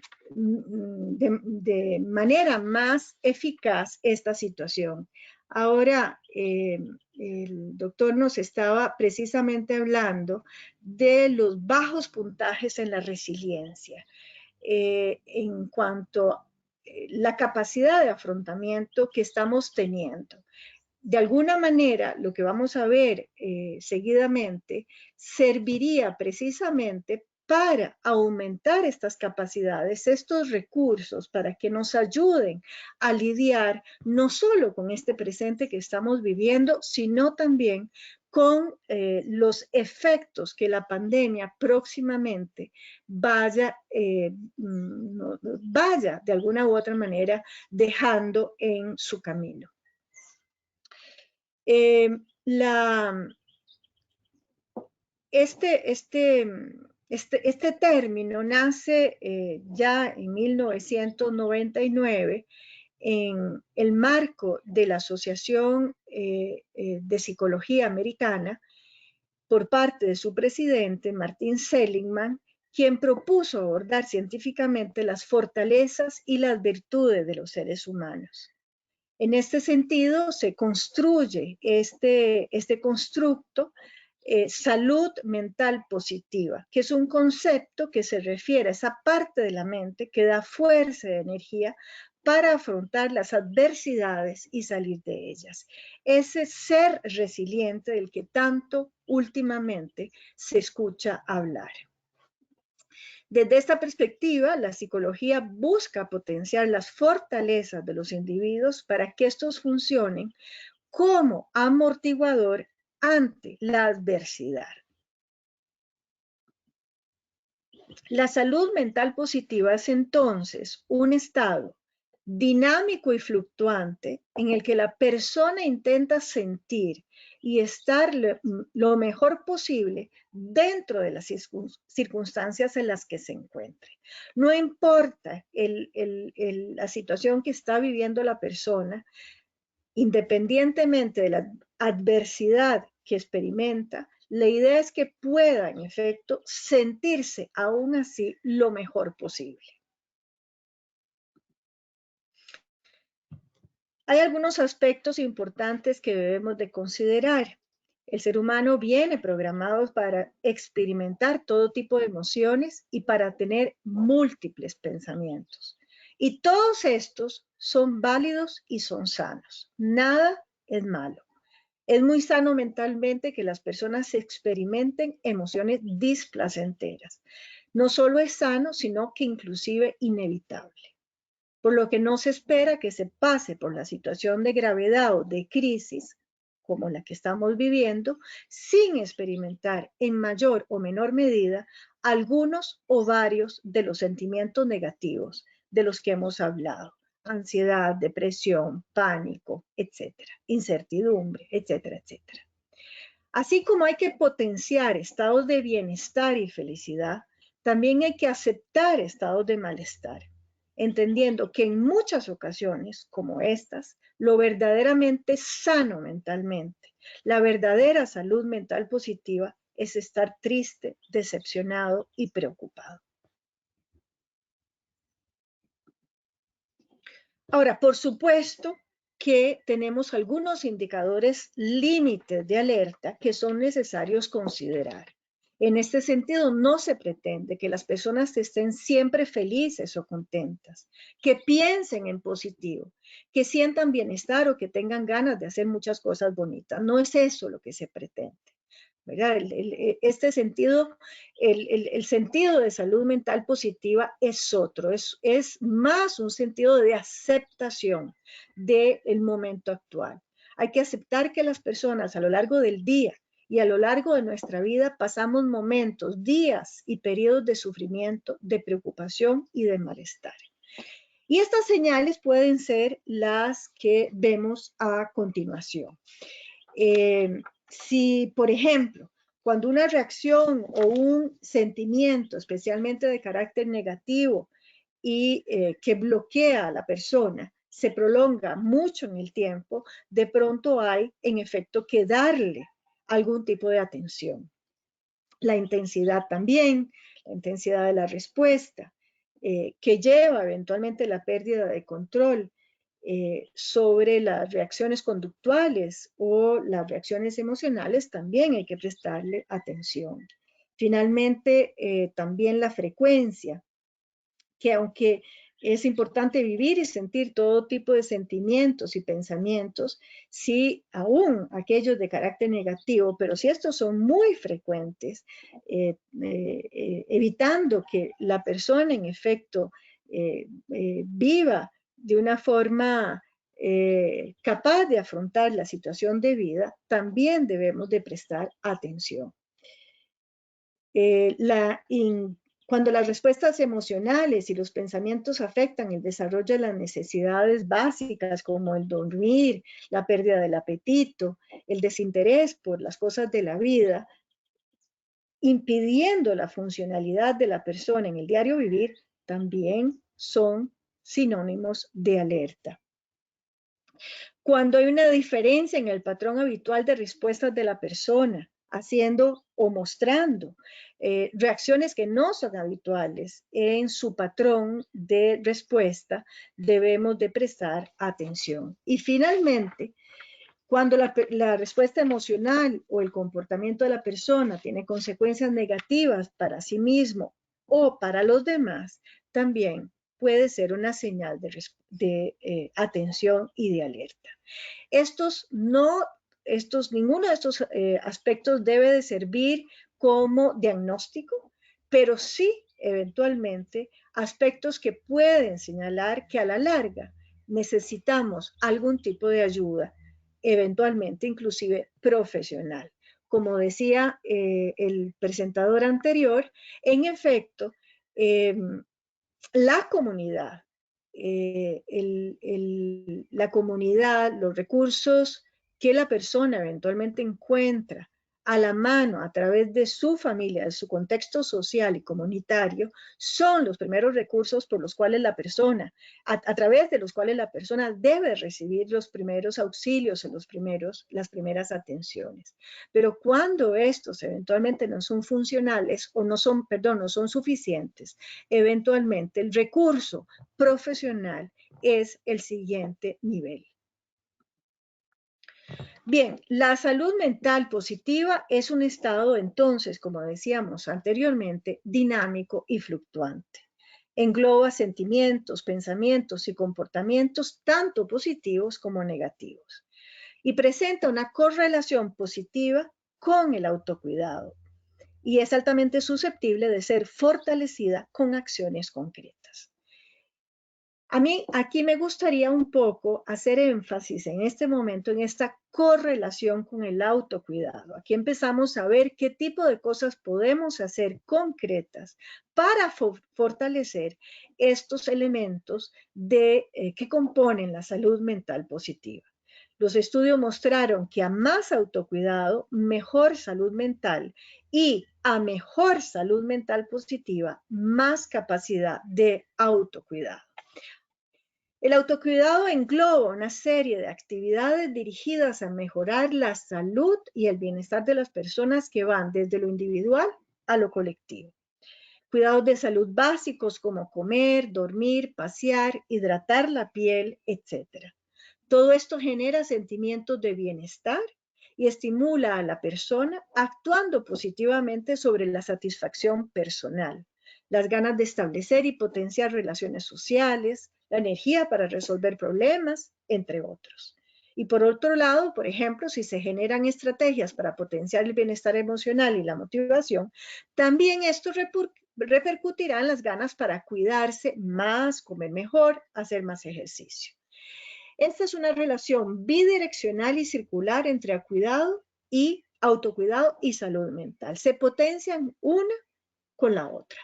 Speaker 3: manera más eficaz esta situación. Ahora, el doctor nos estaba precisamente hablando de los bajos puntajes en la resiliencia. En cuanto a la capacidad de afrontamiento que estamos teniendo. De alguna manera, lo que vamos a ver seguidamente serviría precisamente para aumentar estas capacidades, estos recursos, para que nos ayuden a lidiar no solo con este presente que estamos viviendo, sino también con los efectos que la pandemia próximamente vaya de alguna u otra manera dejando en su camino. Este término nace ya en 1999 en el marco de la Asociación de Psicología Americana por parte de su presidente, Martin Seligman, quien propuso abordar científicamente las fortalezas y las virtudes de los seres humanos. En este sentido, se construye este constructo salud mental positiva, que es un concepto que se refiere a esa parte de la mente que da fuerza y energía para afrontar las adversidades y salir de ellas. Ese ser resiliente del que tanto últimamente se escucha hablar. Desde esta perspectiva, la psicología busca potenciar las fortalezas de los individuos para que estos funcionen como amortiguador ante la adversidad. La salud mental positiva es entonces un estado dinámico y fluctuante en el que la persona intenta sentir y estar lo mejor posible dentro de las circunstancias en las que se encuentre. No importa la situación que está viviendo la persona, independientemente de la adversidad que experimenta, la idea es que pueda, en efecto, sentirse aún así lo mejor posible. Hay algunos aspectos importantes que debemos de considerar. El ser humano viene programado para experimentar todo tipo de emociones y para tener múltiples pensamientos. Y todos estos son válidos y son sanos. Nada es malo. Es muy sano mentalmente que las personas experimenten emociones displacenteras. No solo es sano, sino que inclusive inevitable. Por lo que no se espera que se pase por la situación de gravedad o de crisis, como la que estamos viviendo, sin experimentar en mayor o menor medida algunos o varios de los sentimientos negativos de los que hemos hablado. Ansiedad, depresión, pánico, etcétera, incertidumbre, etcétera, etcétera. Así como hay que potenciar estados de bienestar y felicidad, también hay que aceptar estados de malestar, entendiendo que en muchas ocasiones, como estas, lo verdaderamente sano mentalmente, la verdadera salud mental positiva es estar triste, decepcionado y preocupado. Ahora, por supuesto que tenemos algunos indicadores límites de alerta que son necesarios considerar. En este sentido, no se pretende que las personas estén siempre felices o contentas, que piensen en positivo, que sientan bienestar o que tengan ganas de hacer muchas cosas bonitas. No es eso lo que se pretende, ¿verdad? Este sentido, el sentido de salud mental positiva es otro, es más un sentido de aceptación del momento actual. Hay que aceptar que las personas a lo largo del día y a lo largo de nuestra vida pasamos momentos, días y periodos de sufrimiento, de preocupación y de malestar. Y estas señales pueden ser las que vemos a continuación. Si, por ejemplo, cuando una reacción o un sentimiento, especialmente de carácter negativo y que bloquea a la persona, se prolonga mucho en el tiempo, de pronto hay, en efecto, que darle algún tipo de atención. La intensidad también, la intensidad de la respuesta. que lleva eventualmente la pérdida de control sobre las reacciones conductuales o las reacciones emocionales, también hay que prestarle atención. Finalmente, también la frecuencia, que aunque es importante vivir y sentir todo tipo de sentimientos y pensamientos, sí, aún aquellos de carácter negativo, pero si estos son muy frecuentes, evitando que la persona en efecto viva de una forma capaz de afrontar la situación de vida, también debemos de prestar atención. Cuando las respuestas emocionales y los pensamientos afectan el desarrollo de las necesidades básicas como el dormir, la pérdida del apetito, el desinterés por las cosas de la vida, impidiendo la funcionalidad de la persona en el diario vivir, también son sinónimos de alerta. Cuando hay una diferencia en el patrón habitual de respuestas de la persona, haciendo o mostrando reacciones que no son habituales en su patrón de respuesta, debemos de prestar atención. Y finalmente, cuando la respuesta emocional o el comportamiento de la persona tiene consecuencias negativas para sí mismo o para los demás, también puede ser una señal de atención y de alerta. Ninguno de estos aspectos debe de servir como diagnóstico, pero sí eventualmente aspectos que pueden señalar que a la larga necesitamos algún tipo de ayuda, eventualmente inclusive profesional. Como decía el presentador anterior, en efecto, la comunidad, la comunidad, los recursos que la persona eventualmente encuentra a la mano a través de su familia, de su contexto social y comunitario, son los primeros recursos por los cuales la persona, a través de los cuales la persona debe recibir los primeros auxilios o las primeras atenciones. Pero cuando estos eventualmente no son funcionales o no son suficientes, eventualmente el recurso profesional es el siguiente nivel. Bien, la salud mental positiva es un estado, entonces, como decíamos anteriormente, dinámico y fluctuante. Engloba sentimientos, pensamientos y comportamientos tanto positivos como negativos y presenta una correlación positiva con el autocuidado y es altamente susceptible de ser fortalecida con acciones concretas. A mí aquí me gustaría un poco hacer énfasis en este momento en esta correlación con el autocuidado. Aquí empezamos a ver qué tipo de cosas podemos hacer concretas para fortalecer estos elementos que componen la salud mental positiva. Los estudios mostraron que a más autocuidado, mejor salud mental y a mejor salud mental positiva, más capacidad de autocuidado. El autocuidado engloba una serie de actividades dirigidas a mejorar la salud y el bienestar de las personas que van desde lo individual a lo colectivo. Cuidados de salud básicos como comer, dormir, pasear, hidratar la piel, etc. Todo esto genera sentimientos de bienestar y estimula a la persona actuando positivamente sobre la satisfacción personal, las ganas de establecer y potenciar relaciones sociales, la energía para resolver problemas, entre otros. Y por otro lado, por ejemplo, si se generan estrategias para potenciar el bienestar emocional y la motivación, también esto repercutirá en las ganas para cuidarse más, comer mejor, hacer más ejercicio. Esta es una relación bidireccional y circular entre cuidado y autocuidado y salud mental. Se potencian una con la otra.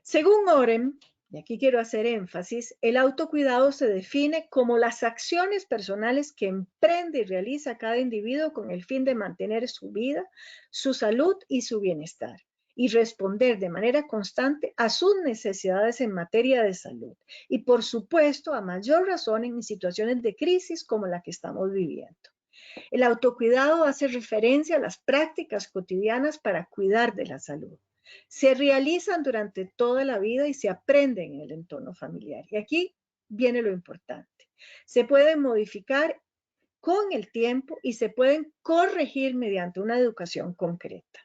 Speaker 3: Según Oren, y aquí quiero hacer énfasis, el autocuidado se define como las acciones personales que emprende y realiza cada individuo con el fin de mantener su vida, su salud y su bienestar, y responder de manera constante a sus necesidades en materia de salud. Y por supuesto, a mayor razón en situaciones de crisis como la que estamos viviendo. El autocuidado hace referencia a las prácticas cotidianas para cuidar de la salud. Se realizan durante toda la vida y se aprenden en el entorno familiar. Y aquí viene lo importante. Se pueden modificar con el tiempo y se pueden corregir mediante una educación concreta.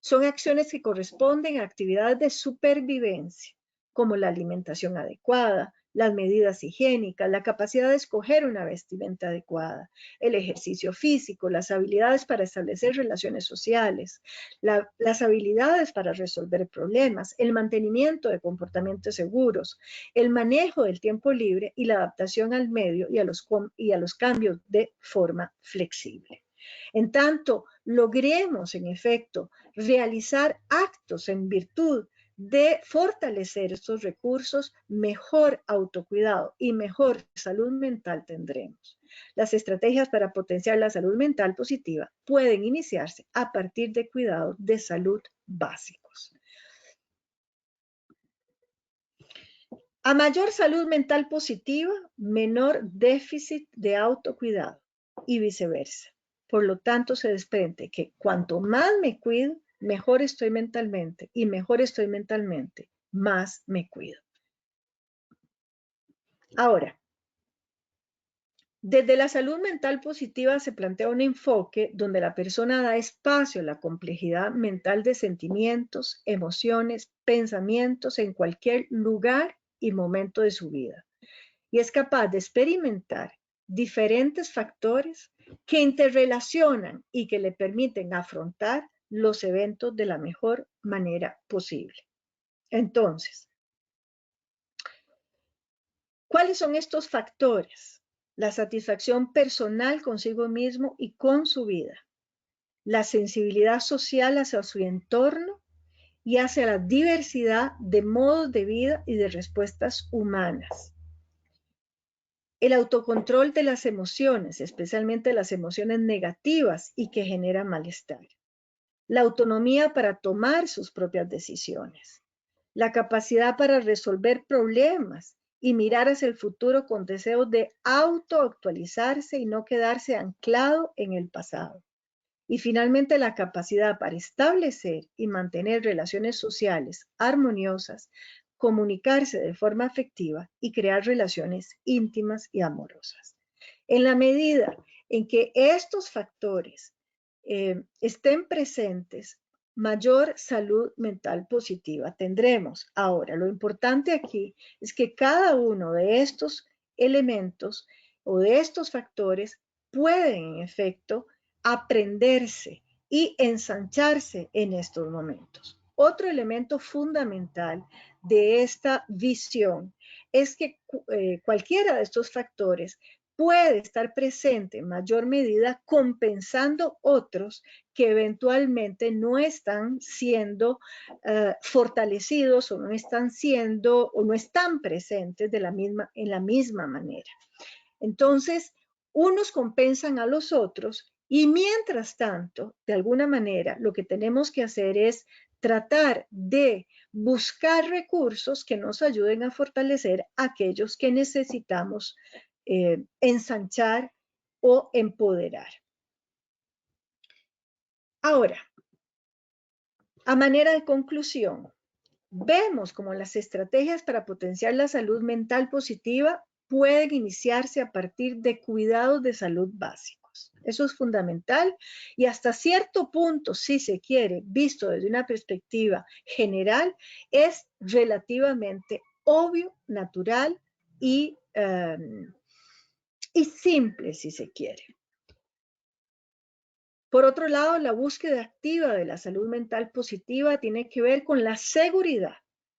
Speaker 3: Son acciones que corresponden a actividades de supervivencia, como la alimentación adecuada, las medidas higiénicas, la capacidad de escoger una vestimenta adecuada, el ejercicio físico, las habilidades para establecer relaciones sociales, las habilidades para resolver problemas, el mantenimiento de comportamientos seguros, el manejo del tiempo libre y la adaptación al medio y a los cambios de forma flexible. En tanto, logremos, en efecto, realizar actos en virtud de fortalecer estos recursos, mejor autocuidado y mejor salud mental tendremos. Las estrategias para potenciar la salud mental positiva pueden iniciarse a partir de cuidados de salud básicos. A mayor salud mental positiva, menor déficit de autocuidado y viceversa. Por lo tanto, se desprende que cuanto más me cuido, mejor estoy mentalmente, y mejor estoy mentalmente, más me cuido. Ahora, desde la salud mental positiva se plantea un enfoque donde la persona da espacio a la complejidad mental de sentimientos, emociones, pensamientos en cualquier lugar y momento de su vida. Y es capaz de experimentar diferentes factores que interrelacionan y que le permiten afrontar los eventos de la mejor manera posible. Entonces, ¿cuáles son estos factores? La satisfacción personal consigo mismo y con su vida, la sensibilidad social hacia su entorno y hacia la diversidad de modos de vida y de respuestas humanas. El autocontrol de las emociones, especialmente las emociones negativas y que generan malestar. La autonomía para tomar sus propias decisiones. La capacidad para resolver problemas y mirar hacia el futuro con deseos de autoactualizarse y no quedarse anclado en el pasado. Y finalmente la capacidad para establecer y mantener relaciones sociales armoniosas, comunicarse de forma afectiva y crear relaciones íntimas y amorosas. En la medida en que estos factores estén presentes, mayor salud mental positiva tendremos. Ahora, lo importante aquí es que cada uno de estos elementos o de estos factores pueden, en efecto, aprenderse y ensancharse en estos momentos. Otro elemento fundamental de esta visión es que cualquiera de estos factores puede estar presente en mayor medida compensando otros que eventualmente no están siendo fortalecidos o no están siendo o no están presentes en la misma manera. Entonces, unos compensan a los otros y mientras tanto, de alguna manera, lo que tenemos que hacer es tratar de buscar recursos que nos ayuden a fortalecer aquellos que necesitamos ensanchar o empoderar. Ahora, a manera de conclusión, vemos cómo las estrategias para potenciar la salud mental positiva pueden iniciarse a partir de cuidados de salud básicos. Eso es fundamental y hasta cierto punto, si se quiere, visto desde una perspectiva general, es relativamente obvio, natural y simple, si se quiere. Por otro lado, la búsqueda activa de la salud mental positiva tiene que ver con la seguridad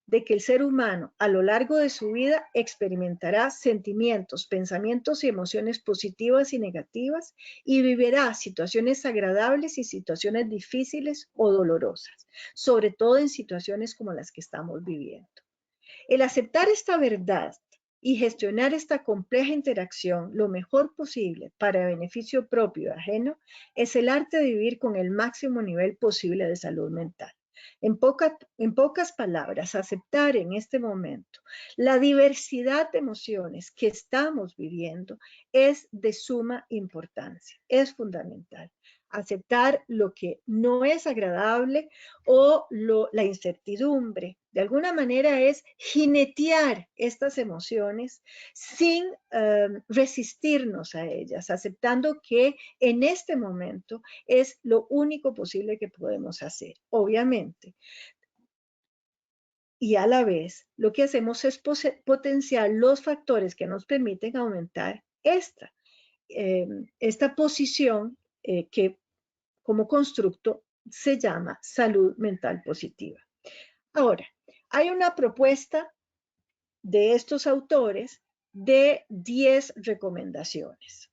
Speaker 3: de que el ser humano a lo largo de su vida experimentará sentimientos, pensamientos y emociones positivas y negativas y vivirá situaciones agradables y situaciones difíciles o dolorosas, sobre todo en situaciones como las que estamos viviendo. El aceptar esta verdad y gestionar esta compleja interacción lo mejor posible para beneficio propio y ajeno es el arte de vivir con el máximo nivel posible de salud mental. En pocas palabras, aceptar en este momento la diversidad de emociones que estamos viviendo es de suma importancia, es fundamental. aceptar lo que no es agradable o la incertidumbre. De alguna manera es jinetear estas emociones sin resistirnos a ellas, aceptando que en este momento es lo único posible que podemos hacer, obviamente. Y a la vez, lo que hacemos es potenciar los factores que nos permiten aumentar esta posición que como constructo se llama salud mental positiva. Ahora, hay una propuesta de estos autores de 10 recomendaciones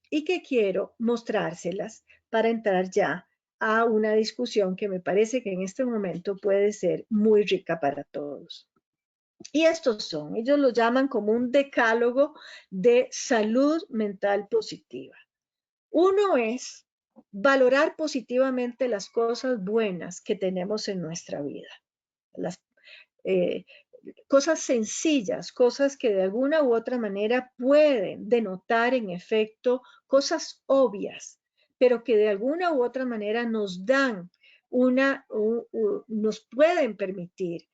Speaker 3: y que quiero mostrárselas para entrar ya a una discusión que me parece que en este momento puede ser muy rica para todos. Y ellos lo llaman como un decálogo de salud mental positiva. Uno es valorar positivamente las cosas buenas que tenemos en nuestra vida. Las cosas sencillas, cosas que de alguna u otra manera pueden denotar en efecto cosas obvias, pero que de alguna u otra manera nos dan nos pueden permitir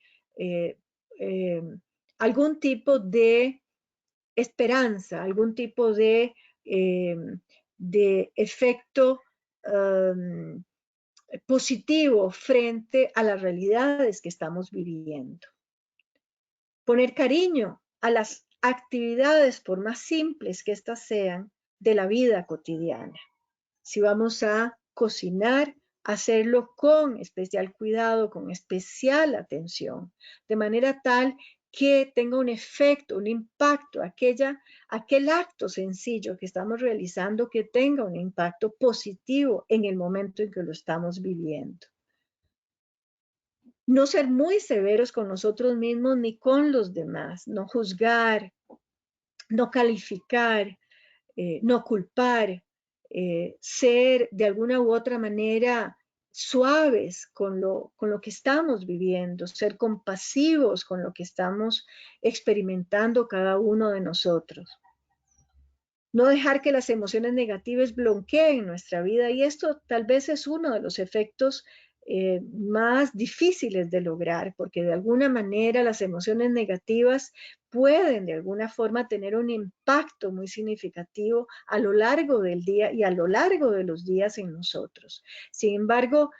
Speaker 3: algún tipo de esperanza, algún tipo de efecto positivo frente a las realidades que estamos viviendo. Poner cariño a las actividades, por más simples que éstas sean, de la vida cotidiana. Si vamos a cocinar, hacerlo con especial cuidado, con especial atención, de manera tal que tenga un efecto, un impacto, aquel acto sencillo que estamos realizando que tenga un impacto positivo en el momento en que lo estamos viviendo. No ser muy severos con nosotros mismos ni con los demás, no juzgar, no calificar, no culpar, ser de alguna u otra manera suaves con lo que estamos viviendo, ser compasivos con lo que estamos experimentando cada uno de nosotros. No dejar que las emociones negativas bloqueen nuestra vida, y esto tal vez es uno de los efectos más difíciles de lograr, porque de alguna manera las emociones negativas pueden de alguna forma tener un impacto muy significativo a lo largo del día y a lo largo de los días en nosotros. Sin embargo,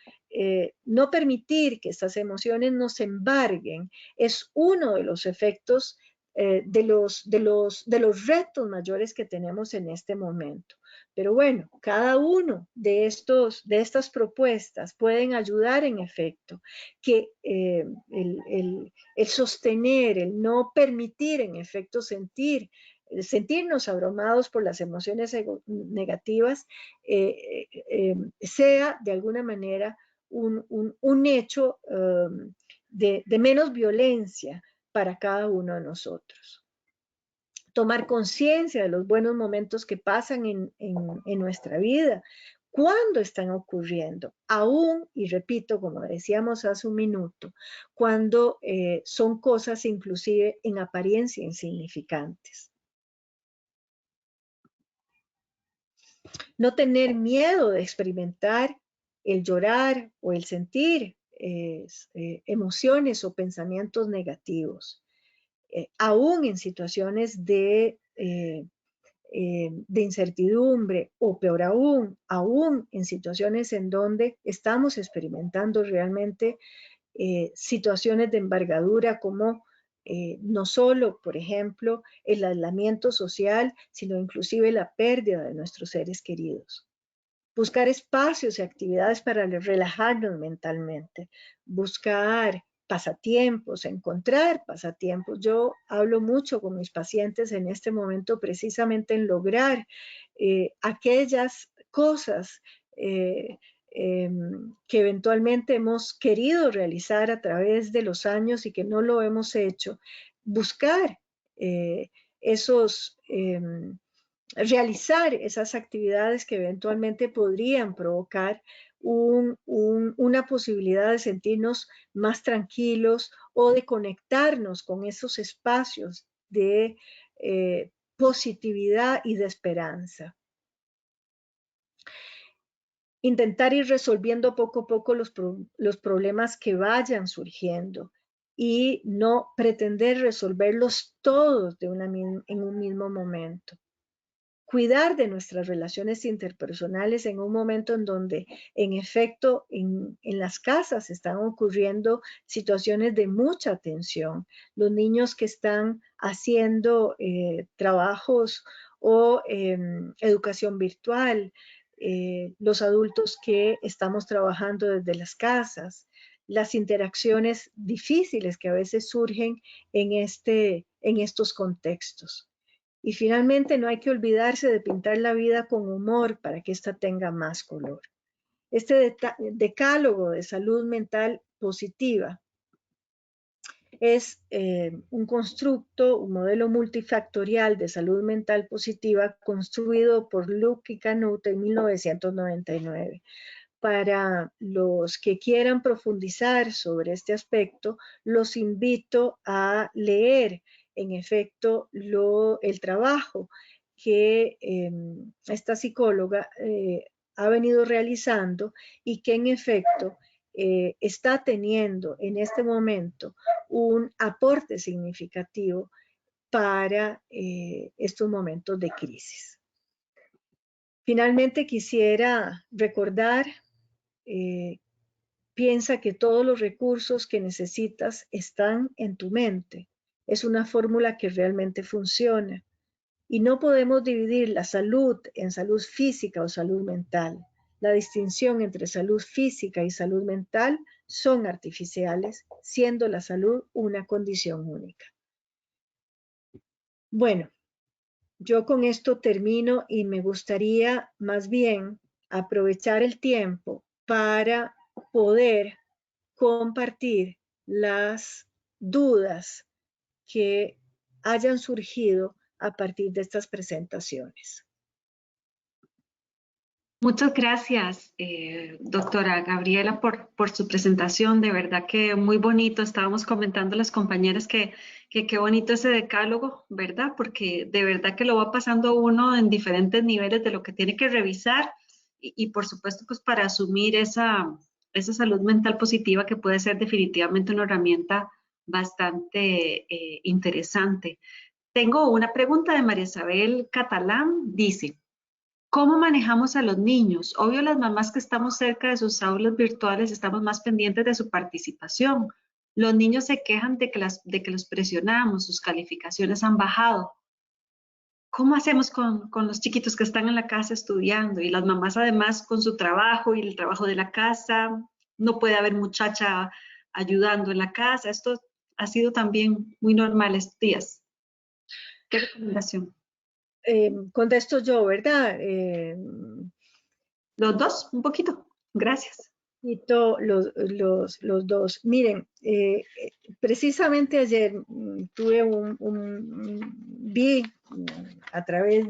Speaker 3: no permitir que estas emociones nos embarguen es uno de los efectos de los retos mayores que tenemos en este momento. Pero bueno, cada uno de estas propuestas pueden ayudar en efecto que el sostener, el no permitir en efecto sentirnos abrumados por las emociones negativas sea de alguna manera un hecho de menos violencia para cada uno de nosotros. Tomar conciencia de los buenos momentos que pasan en nuestra vida, cuando están ocurriendo, aún, y repito, como decíamos hace un minuto, cuando son cosas inclusive en apariencia insignificantes. No tener miedo de experimentar el llorar o el sentir emociones o pensamientos negativos. Aún en situaciones de incertidumbre, o peor aún en situaciones en donde estamos experimentando realmente situaciones de envergadura como no solo, por ejemplo, el aislamiento social, sino inclusive la pérdida de nuestros seres queridos. Buscar espacios y actividades para relajarnos mentalmente, buscar pasatiempos, encontrar pasatiempos. Yo hablo mucho con mis pacientes en este momento precisamente en lograr aquellas cosas que eventualmente hemos querido realizar a través de los años y que no lo hemos hecho. Buscar realizar esas actividades que eventualmente podrían provocar una posibilidad de sentirnos más tranquilos o de conectarnos con esos espacios de positividad y de esperanza. intentar ir resolviendo poco a poco los problemas que vayan surgiendo y no pretender resolverlos todos en un mismo momento. Cuidar de nuestras relaciones interpersonales en un momento en donde, en efecto, en las casas están ocurriendo situaciones de mucha tensión. Los niños que están haciendo trabajos o educación virtual, los adultos que estamos trabajando desde las casas, las interacciones difíciles que a veces surgen en estos contextos. Y finalmente, no hay que olvidarse de pintar la vida con humor para que ésta tenga más color. Este decálogo de salud mental positiva es un constructo, un modelo multifactorial de salud mental positiva construido por Luke y Canute en 1999. Para los que quieran profundizar sobre este aspecto, los invito a leer, en efecto, el trabajo que esta psicóloga ha venido realizando y que en efecto está teniendo en este momento un aporte significativo para estos momentos de crisis. Finalmente quisiera recordar, piensa que todos los recursos que necesitas están en tu mente. Es una fórmula que realmente funciona. Y no podemos dividir la salud en salud física o salud mental. La distinción entre salud física y salud mental son artificiales, siendo la salud una condición única. Bueno, yo con esto termino y me gustaría más bien aprovechar el tiempo para poder compartir las dudas que hayan surgido a partir de estas presentaciones.
Speaker 1: Muchas gracias, doctora Gabriela, por su presentación. De verdad que muy bonito. Estábamos comentando las compañeras que qué bonito ese decálogo, ¿verdad? Porque de verdad que lo va pasando uno en diferentes niveles de lo que tiene que revisar y por supuesto, pues para asumir esa salud mental positiva que puede ser definitivamente una herramienta bastante interesante. Tengo una pregunta de María Isabel Catalán. Dice, ¿cómo manejamos a los niños? Obvio, las mamás que estamos cerca de sus aulas virtuales estamos más pendientes de su participación. Los niños se quejan de que los presionamos, sus calificaciones han bajado. ¿Cómo hacemos con los chiquitos que están en la casa estudiando? Y las mamás además con su trabajo y el trabajo de la casa. No puede haber muchacha ayudando en la casa. Esto ha sido también muy normal estos días. ¿Qué recomendación?
Speaker 3: Contesto yo, ¿verdad?
Speaker 1: Los dos, un poquito. Gracias.
Speaker 3: Los dos. Miren, precisamente ayer tuve vi a través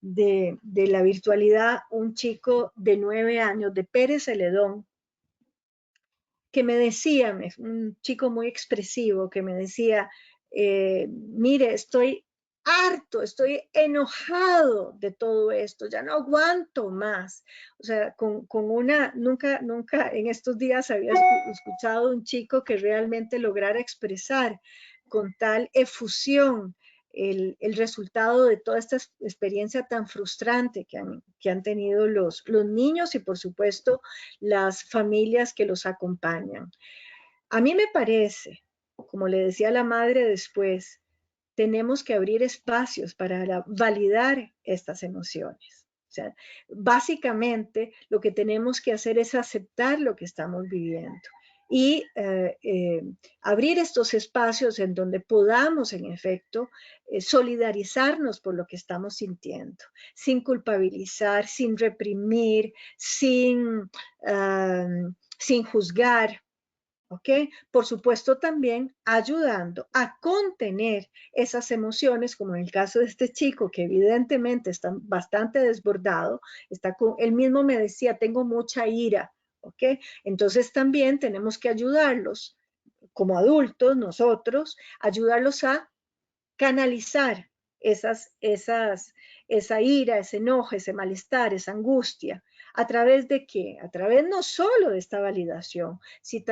Speaker 3: de la virtualidad un chico de 9 años de Pérez Celedón que me decía, un chico muy expresivo, que me decía, mire, estoy harto, estoy enojado de todo esto, ya no aguanto más. O sea, nunca en estos días había escuchado un chico que realmente lograra expresar con tal efusión el resultado de toda esta experiencia tan frustrante que han tenido los niños y por supuesto las familias que los acompañan. A mí me parece, como le decía la madre después, tenemos que abrir espacios para validar estas emociones. O sea, básicamente lo que tenemos que hacer es aceptar lo que estamos viviendo y abrir estos espacios en donde podamos, en efecto, solidarizarnos por lo que estamos sintiendo, sin culpabilizar, sin reprimir, sin juzgar. ¿Ok? Por supuesto también ayudando a contener esas emociones, como en el caso de este chico que evidentemente está bastante desbordado, él mismo me decía, tengo mucha ira, ¿ok? Entonces también tenemos que ayudarlos, como adultos, nosotros, ayudarlos a canalizar esa ira, ese enojo, ese malestar, esa angustia, ¿A través de qué? A través no solo de esta validación, sino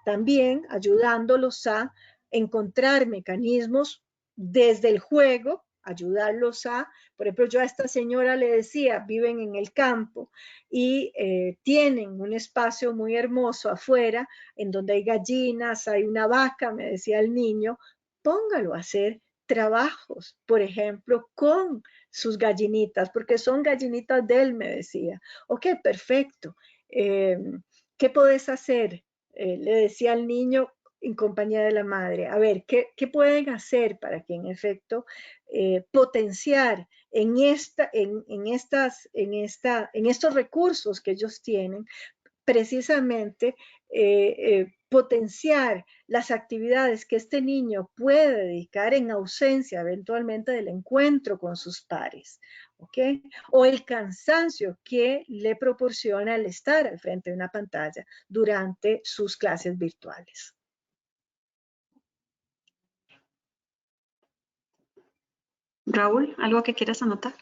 Speaker 3: también ayudándolos a encontrar mecanismos desde el juego, ayudarlos a, por ejemplo, yo a esta señora le decía, viven en el campo y tienen un espacio muy hermoso afuera, en donde hay gallinas, hay una vaca, me decía el niño, póngalo a hacer trabajos, por ejemplo, con sus gallinitas, porque son gallinitas de él, me decía. Ok, perfecto. ¿Qué podés hacer? Le decía al niño en compañía de la madre. A ver, ¿qué pueden hacer para que en efecto potenciar en estos recursos que ellos tienen, precisamente potenciar las actividades que este niño puede dedicar en ausencia eventualmente del encuentro con sus pares, ¿ok? O el cansancio que le proporciona el estar al frente de una pantalla durante sus clases virtuales.
Speaker 1: Raúl, ¿algo que quieras anotar?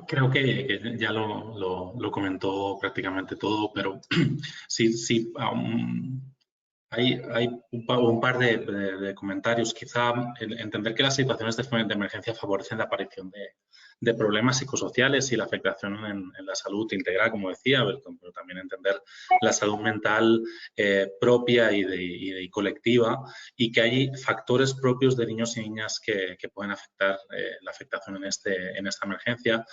Speaker 2: Creo que ya lo comentó prácticamente todo, pero sí hay un par de comentarios. Quizá entender que las situaciones de emergencia favorecen la aparición de problemas psicosociales y la afectación en la salud integral, como decía, pero también entender la salud mental propia y colectiva, y que hay factores propios de niños y niñas que pueden afectar la afectación en esta emergencia.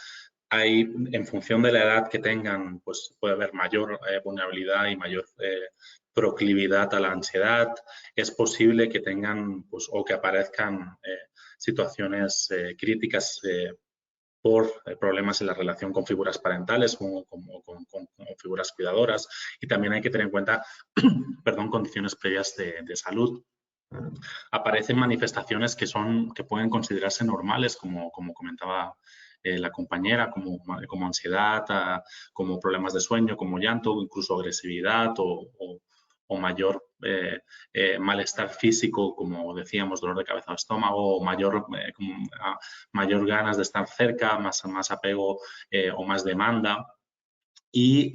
Speaker 2: En función de la edad que tengan, pues puede haber mayor vulnerabilidad y mayor proclividad a la ansiedad. Es posible que tengan, pues, o que aparezcan situaciones críticas por problemas en la relación con figuras parentales o con figuras cuidadoras, y también hay que tener en cuenta condiciones previas de salud. Aparecen manifestaciones que pueden considerarse normales, como comentaba la compañera, como ansiedad, como problemas de sueño, como llanto, incluso agresividad o mayor malestar físico, como decíamos, dolor de cabeza o estómago, o mayor ganas de estar cerca, más apego o más demanda. Y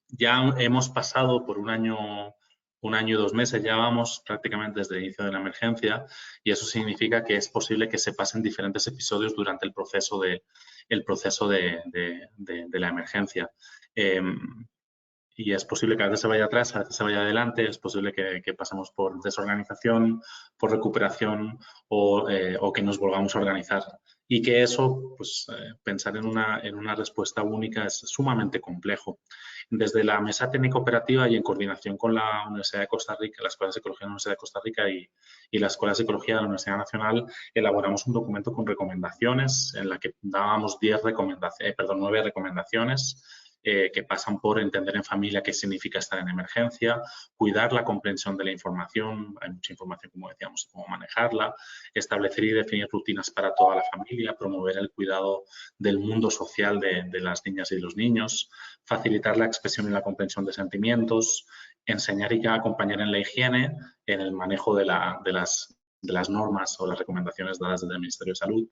Speaker 2: ya hemos pasado por un año y 2 meses, ya vamos prácticamente desde el inicio de la emergencia, y eso significa que es posible que se pasen diferentes episodios durante el proceso de la emergencia. Y es posible que a veces se vaya atrás, a veces se vaya adelante, es posible que pasemos por desorganización, por recuperación o que nos volvamos a organizar. Y que eso, pues pensar en una respuesta única es sumamente complejo. Desde la Mesa Técnica Operativa y en coordinación con la Universidad de Costa Rica, la Escuela de Psicología de la Universidad de Costa Rica y la Escuela de Psicología de la Universidad Nacional, elaboramos un documento con recomendaciones en la que dábamos 9 recomendaciones que pasan por entender en familia qué significa estar en emergencia, cuidar la comprensión de la información, hay mucha información, como decíamos, cómo manejarla, establecer y definir rutinas para toda la familia, promover el cuidado del mundo social de las niñas y de los niños, facilitar la expresión y la comprensión de sentimientos, enseñar y acompañar en la higiene, en el manejo de las normas o las recomendaciones dadas desde el Ministerio de Salud,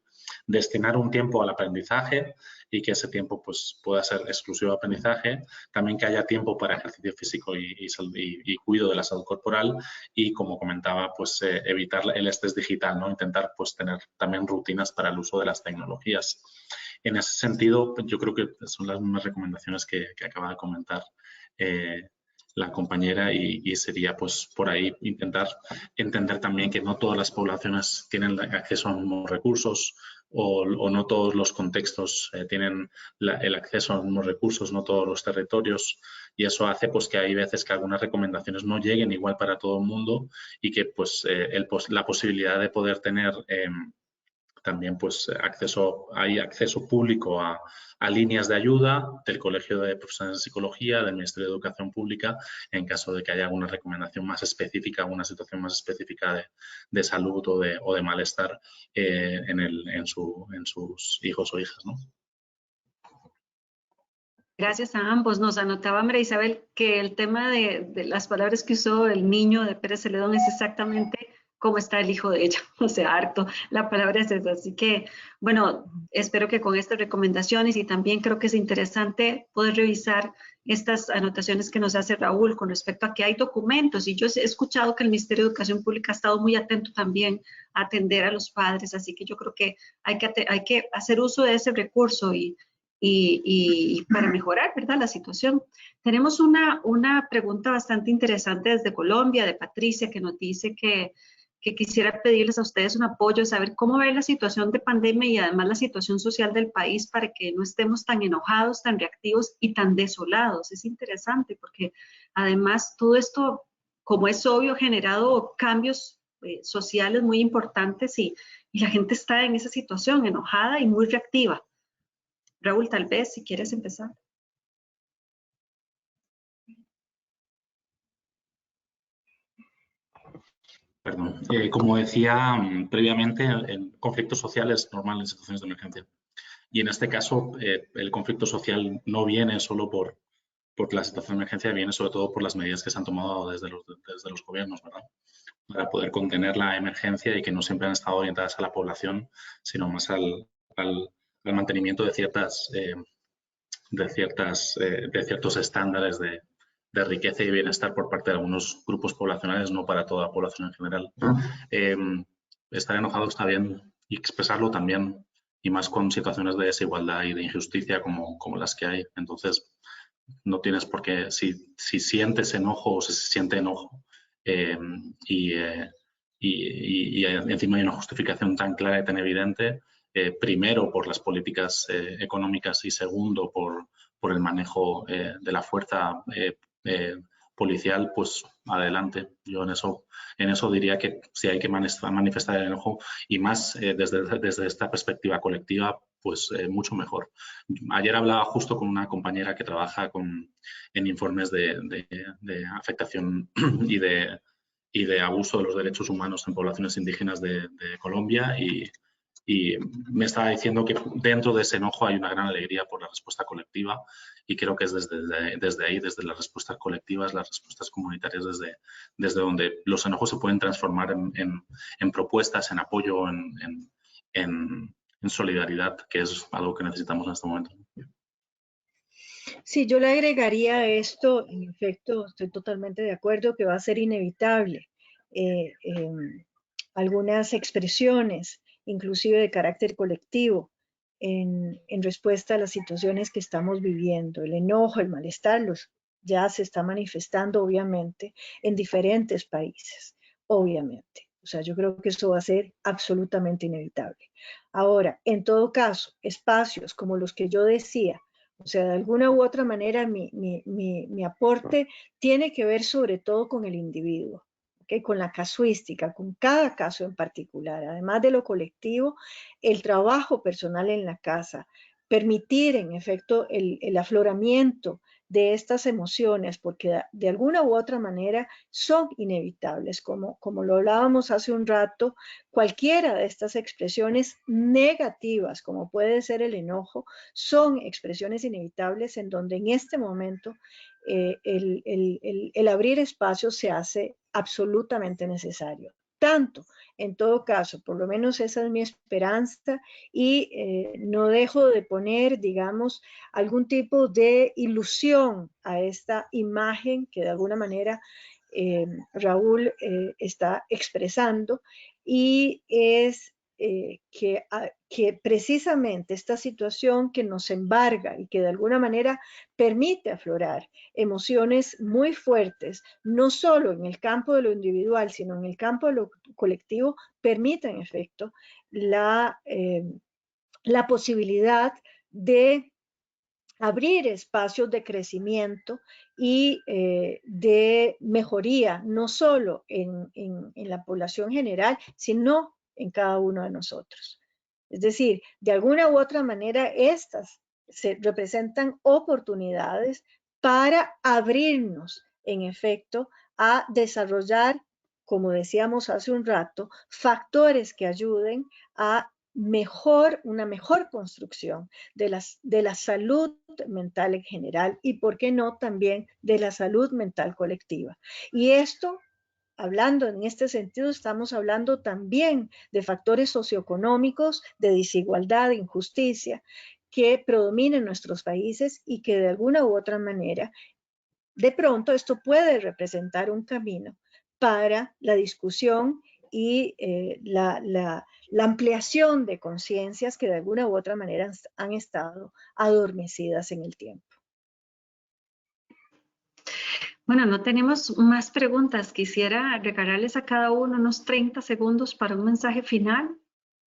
Speaker 2: destinar un tiempo al aprendizaje y que ese tiempo pues, pueda ser exclusivo de aprendizaje, también que haya tiempo para ejercicio físico y cuidado de la salud corporal, y, como comentaba, pues evitar el estrés digital, ¿no? Intentar pues tener también rutinas para el uso de las tecnologías. En ese sentido, yo creo que son las mismas recomendaciones que acaba de comentar la compañera, y sería pues por ahí intentar entender también que no todas las poblaciones tienen acceso a los mismos recursos o no todos los contextos tienen el acceso a los mismos recursos, no todos los territorios, y eso hace pues que hay veces que algunas recomendaciones no lleguen igual para todo el mundo, y que pues la posibilidad de poder tener también pues hay acceso público a líneas de ayuda del Colegio de Profesionales de Psicología, del Ministerio de Educación Pública, en caso de que haya alguna recomendación más específica, una situación más específica de salud o de malestar en sus hijos o hijas, ¿no?
Speaker 1: Gracias a ambos. Nos anotaba María Isabel que el tema de las palabras que usó el niño de Pérez Celedón es exactamente cómo está el hijo de ella, o sea, harto, la palabra es esa. Así que, bueno, espero que con estas recomendaciones, y también creo que es interesante poder revisar estas anotaciones que nos hace Raúl con respecto a que hay documentos, y yo he escuchado que el Ministerio de Educación Pública ha estado muy atento también a atender a los padres, así que yo creo que hay que hacer uso de ese recurso y para mejorar, ¿verdad?, la situación. Tenemos una pregunta bastante interesante desde Colombia, de Patricia, que nos dice que quisiera pedirles a ustedes un apoyo, saber cómo ver la situación de pandemia y además la situación social del país para que no estemos tan enojados, tan reactivos y tan desolados. Es interesante porque además todo esto, como es obvio, ha generado cambios sociales muy importantes y la gente está en esa situación enojada y muy reactiva. Raúl, tal vez, si quieres empezar.
Speaker 2: Perdón. Como decía previamente, el conflicto social es normal en situaciones de emergencia. Y en este caso, el conflicto social no viene solo por la situación de emergencia, viene sobre todo por las medidas que se han tomado desde los gobiernos, ¿verdad?, para poder contener la emergencia y que no siempre han estado orientadas a la población, sino más al mantenimiento de ciertos estándares de riqueza y bienestar por parte de algunos grupos poblacionales, no para toda la población en general. Estar enojado está bien, y expresarlo también, y más con situaciones de desigualdad y de injusticia como las que hay. Entonces, no tienes por qué, si sientes enojo o si se siente enojo y encima hay una justificación tan clara y tan evidente, primero por las políticas económicas y segundo por el manejo de la fuerza policial, pues adelante. Yo en eso diría que sí hay que manifestar el enojo, y más desde esta perspectiva colectiva, pues mucho mejor. Ayer hablaba justo con una compañera que trabaja en informes de afectación y de abuso de los derechos humanos en poblaciones indígenas de Colombia, y me estaba diciendo que dentro de ese enojo hay una gran alegría por la respuesta colectiva, y creo que es desde ahí, desde las respuestas colectivas, las respuestas comunitarias, desde donde los enojos se pueden transformar en propuestas, en apoyo, en solidaridad, que es algo que necesitamos en este momento.
Speaker 3: Sí, yo le agregaría a esto, en efecto, estoy totalmente de acuerdo que va a ser inevitable. Algunas expresiones, inclusive de carácter colectivo, en respuesta a las situaciones que estamos viviendo. El enojo, el malestar, ya se está manifestando, obviamente, en diferentes países, obviamente. O sea, yo creo que eso va a ser absolutamente inevitable. Ahora, en todo caso, espacios como los que yo decía, o sea, de alguna u otra manera mi aporte tiene que ver sobre todo con el individuo, ¿okay? Con la casuística, con cada caso en particular. Además de lo colectivo, el trabajo personal en la casa, permitir en efecto el afloramiento de estas emociones, porque de alguna u otra manera son inevitables. Como lo hablábamos hace un rato, cualquiera de estas expresiones negativas, como puede ser el enojo, son expresiones inevitables en donde en este momento el abrir espacios se hace absolutamente necesario. Tanto, en todo caso, por lo menos esa es mi esperanza, y no dejo de poner, digamos, algún tipo de ilusión a esta imagen que de alguna manera Raúl está expresando, y es que precisamente esta situación que nos embarga y que de alguna manera permite aflorar emociones muy fuertes, no solo en el campo de lo individual, sino en el campo de lo colectivo, permite en efecto la posibilidad de abrir espacios de crecimiento y de mejoría, no solo en la población general, sino en cada uno de nosotros. Es decir, de alguna u otra manera, estas se representan oportunidades para abrirnos, en efecto, a desarrollar, como decíamos hace un rato, factores que ayuden a una mejor construcción de la salud mental en general, y por qué no también de la salud mental colectiva. Y esto hablando en este sentido, estamos hablando también de factores socioeconómicos, de desigualdad, de injusticia, que predominan en nuestros países y que de alguna u otra manera, de pronto esto puede representar un camino para la discusión y la ampliación de conciencias que de alguna u otra manera han estado adormecidas en el tiempo.
Speaker 1: Bueno, no tenemos más preguntas. Quisiera regalarles a cada uno unos 30 segundos para un mensaje final.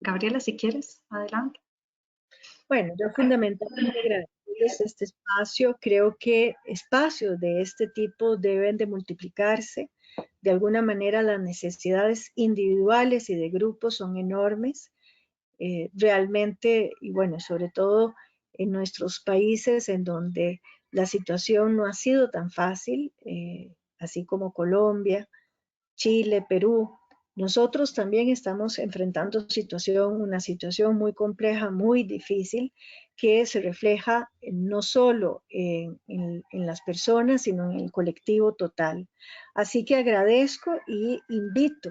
Speaker 1: Gabriela, si quieres, adelante.
Speaker 3: Bueno, yo fundamentalmente agradecerles este espacio. Creo que espacios de este tipo deben de multiplicarse. De alguna manera las necesidades individuales y de grupos son enormes. Realmente, y bueno, sobre todo en nuestros países en donde la situación no ha sido tan fácil, así como Colombia, Chile, Perú. Nosotros también estamos enfrentando una situación muy compleja, muy difícil, que se refleja no solo en las personas, sino en el colectivo total. Así que agradezco y invito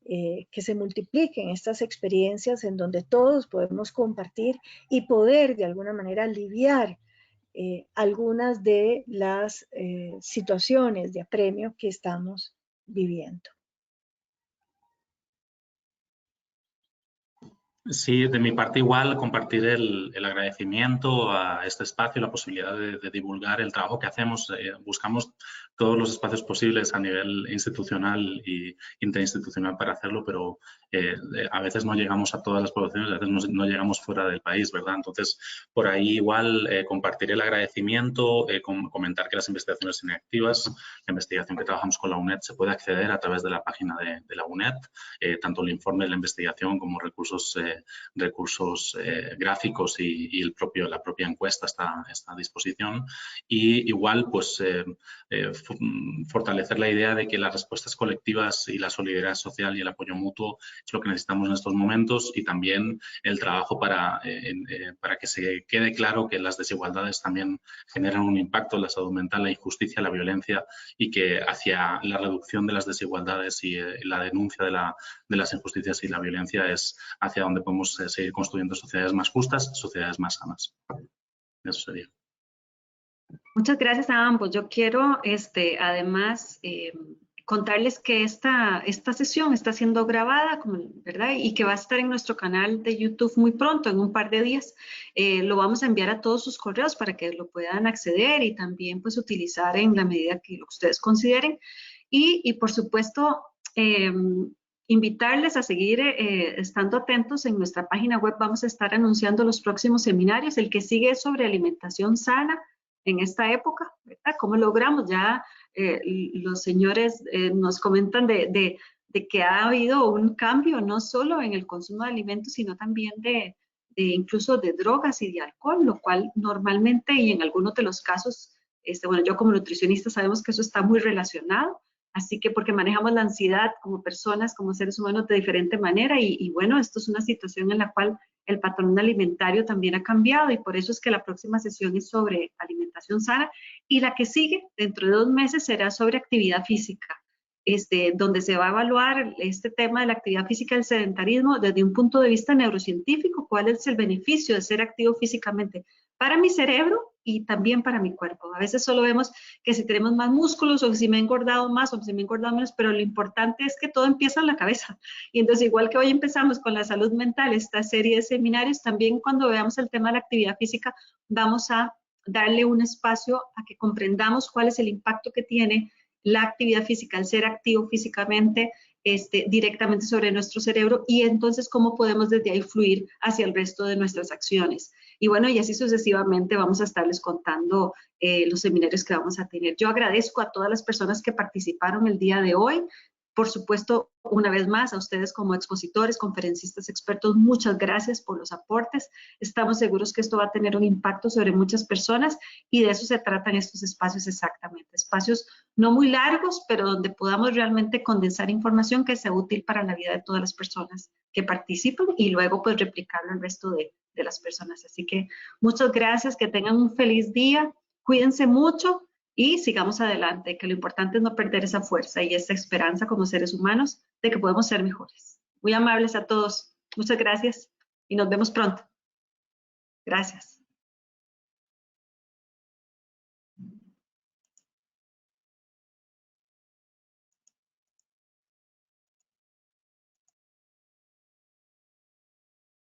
Speaker 3: que se multipliquen estas experiencias en donde todos podemos compartir y poder de alguna manera aliviar algunas de las situaciones de apremio que estamos viviendo.
Speaker 2: Sí, de mi parte igual compartir el agradecimiento a este espacio, la posibilidad de divulgar el trabajo que hacemos. Buscamos todos los espacios posibles a nivel institucional e interinstitucional para hacerlo, pero a veces no llegamos a todas las poblaciones, a veces no llegamos fuera del país, ¿verdad? Entonces, por ahí igual compartir el agradecimiento, comentar que las investigaciones siguen activas, la investigación que trabajamos con la UNED se puede acceder a través de la página de la UNED, tanto el informe de la investigación como recursos gráficos y la propia encuesta está a disposición. Y igual, pues, fortalecer la idea de que las respuestas colectivas y la solidaridad social y el apoyo mutuo es lo que necesitamos en estos momentos, y también el trabajo para que se quede claro que las desigualdades también generan un impacto en la salud mental, la injusticia, la violencia, y que hacia la reducción de las desigualdades y la denuncia de las injusticias y la violencia es hacia donde podemos seguir construyendo sociedades más justas, sociedades más sanas. Eso sería.
Speaker 1: Muchas gracias a ambos. Yo quiero, además, contarles que esta sesión está siendo grabada, ¿verdad? Y que va a estar en nuestro canal de YouTube muy pronto, en un par de días. Lo vamos a enviar a todos sus correos para que lo puedan acceder y también, pues, utilizar en la medida que ustedes consideren. Y por supuesto, invitarles a seguir estando atentos en nuestra página web. Vamos a estar anunciando los próximos seminarios. El que sigue es sobre alimentación sana en esta época, ¿verdad? ¿Cómo logramos? Ya los señores nos comentan de que ha habido un cambio no solo en el consumo de alimentos, sino también incluso de drogas y de alcohol, lo cual normalmente y en algunos de los casos, bueno, yo como nutricionista sabemos que eso está muy relacionado. Así que porque manejamos la ansiedad como personas, como seres humanos de diferente manera y bueno, esto es una situación en la cual el patrón alimentario también ha cambiado y por eso es que la próxima sesión es sobre alimentación sana y la que sigue dentro de 2 meses será sobre actividad física, donde se va a evaluar este tema de la actividad física y el sedentarismo desde un punto de vista neurocientífico, cuál es el beneficio de ser activo físicamente para mi cerebro y también para mi cuerpo. A veces solo vemos que si tenemos más músculos o si me he engordado más o si me he engordado menos, pero lo importante es que todo empieza en la cabeza. Y entonces, igual que hoy empezamos con la salud mental, esta serie de seminarios, también cuando veamos el tema de la actividad física, vamos a darle un espacio a que comprendamos cuál es el impacto que tiene la actividad física, el ser activo físicamente, directamente sobre nuestro cerebro y entonces cómo podemos desde ahí fluir hacia el resto de nuestras acciones. Y bueno, y así sucesivamente vamos a estarles contando los seminarios que vamos a tener. Yo agradezco a todas las personas que participaron el día de hoy. Por supuesto, una vez más, a ustedes como expositores, conferencistas, expertos, muchas gracias por los aportes. Estamos seguros que esto va a tener un impacto sobre muchas personas y de eso se tratan estos espacios exactamente. Espacios no muy largos, pero donde podamos realmente condensar información que sea útil para la vida de todas las personas que participan y luego pues replicarlo al resto de las personas. Así que muchas gracias, que tengan un feliz día, cuídense mucho y sigamos adelante, que lo importante es no perder esa fuerza y esa esperanza como seres humanos de que podemos ser mejores. Muy amables a todos. Muchas gracias y nos vemos pronto. Gracias.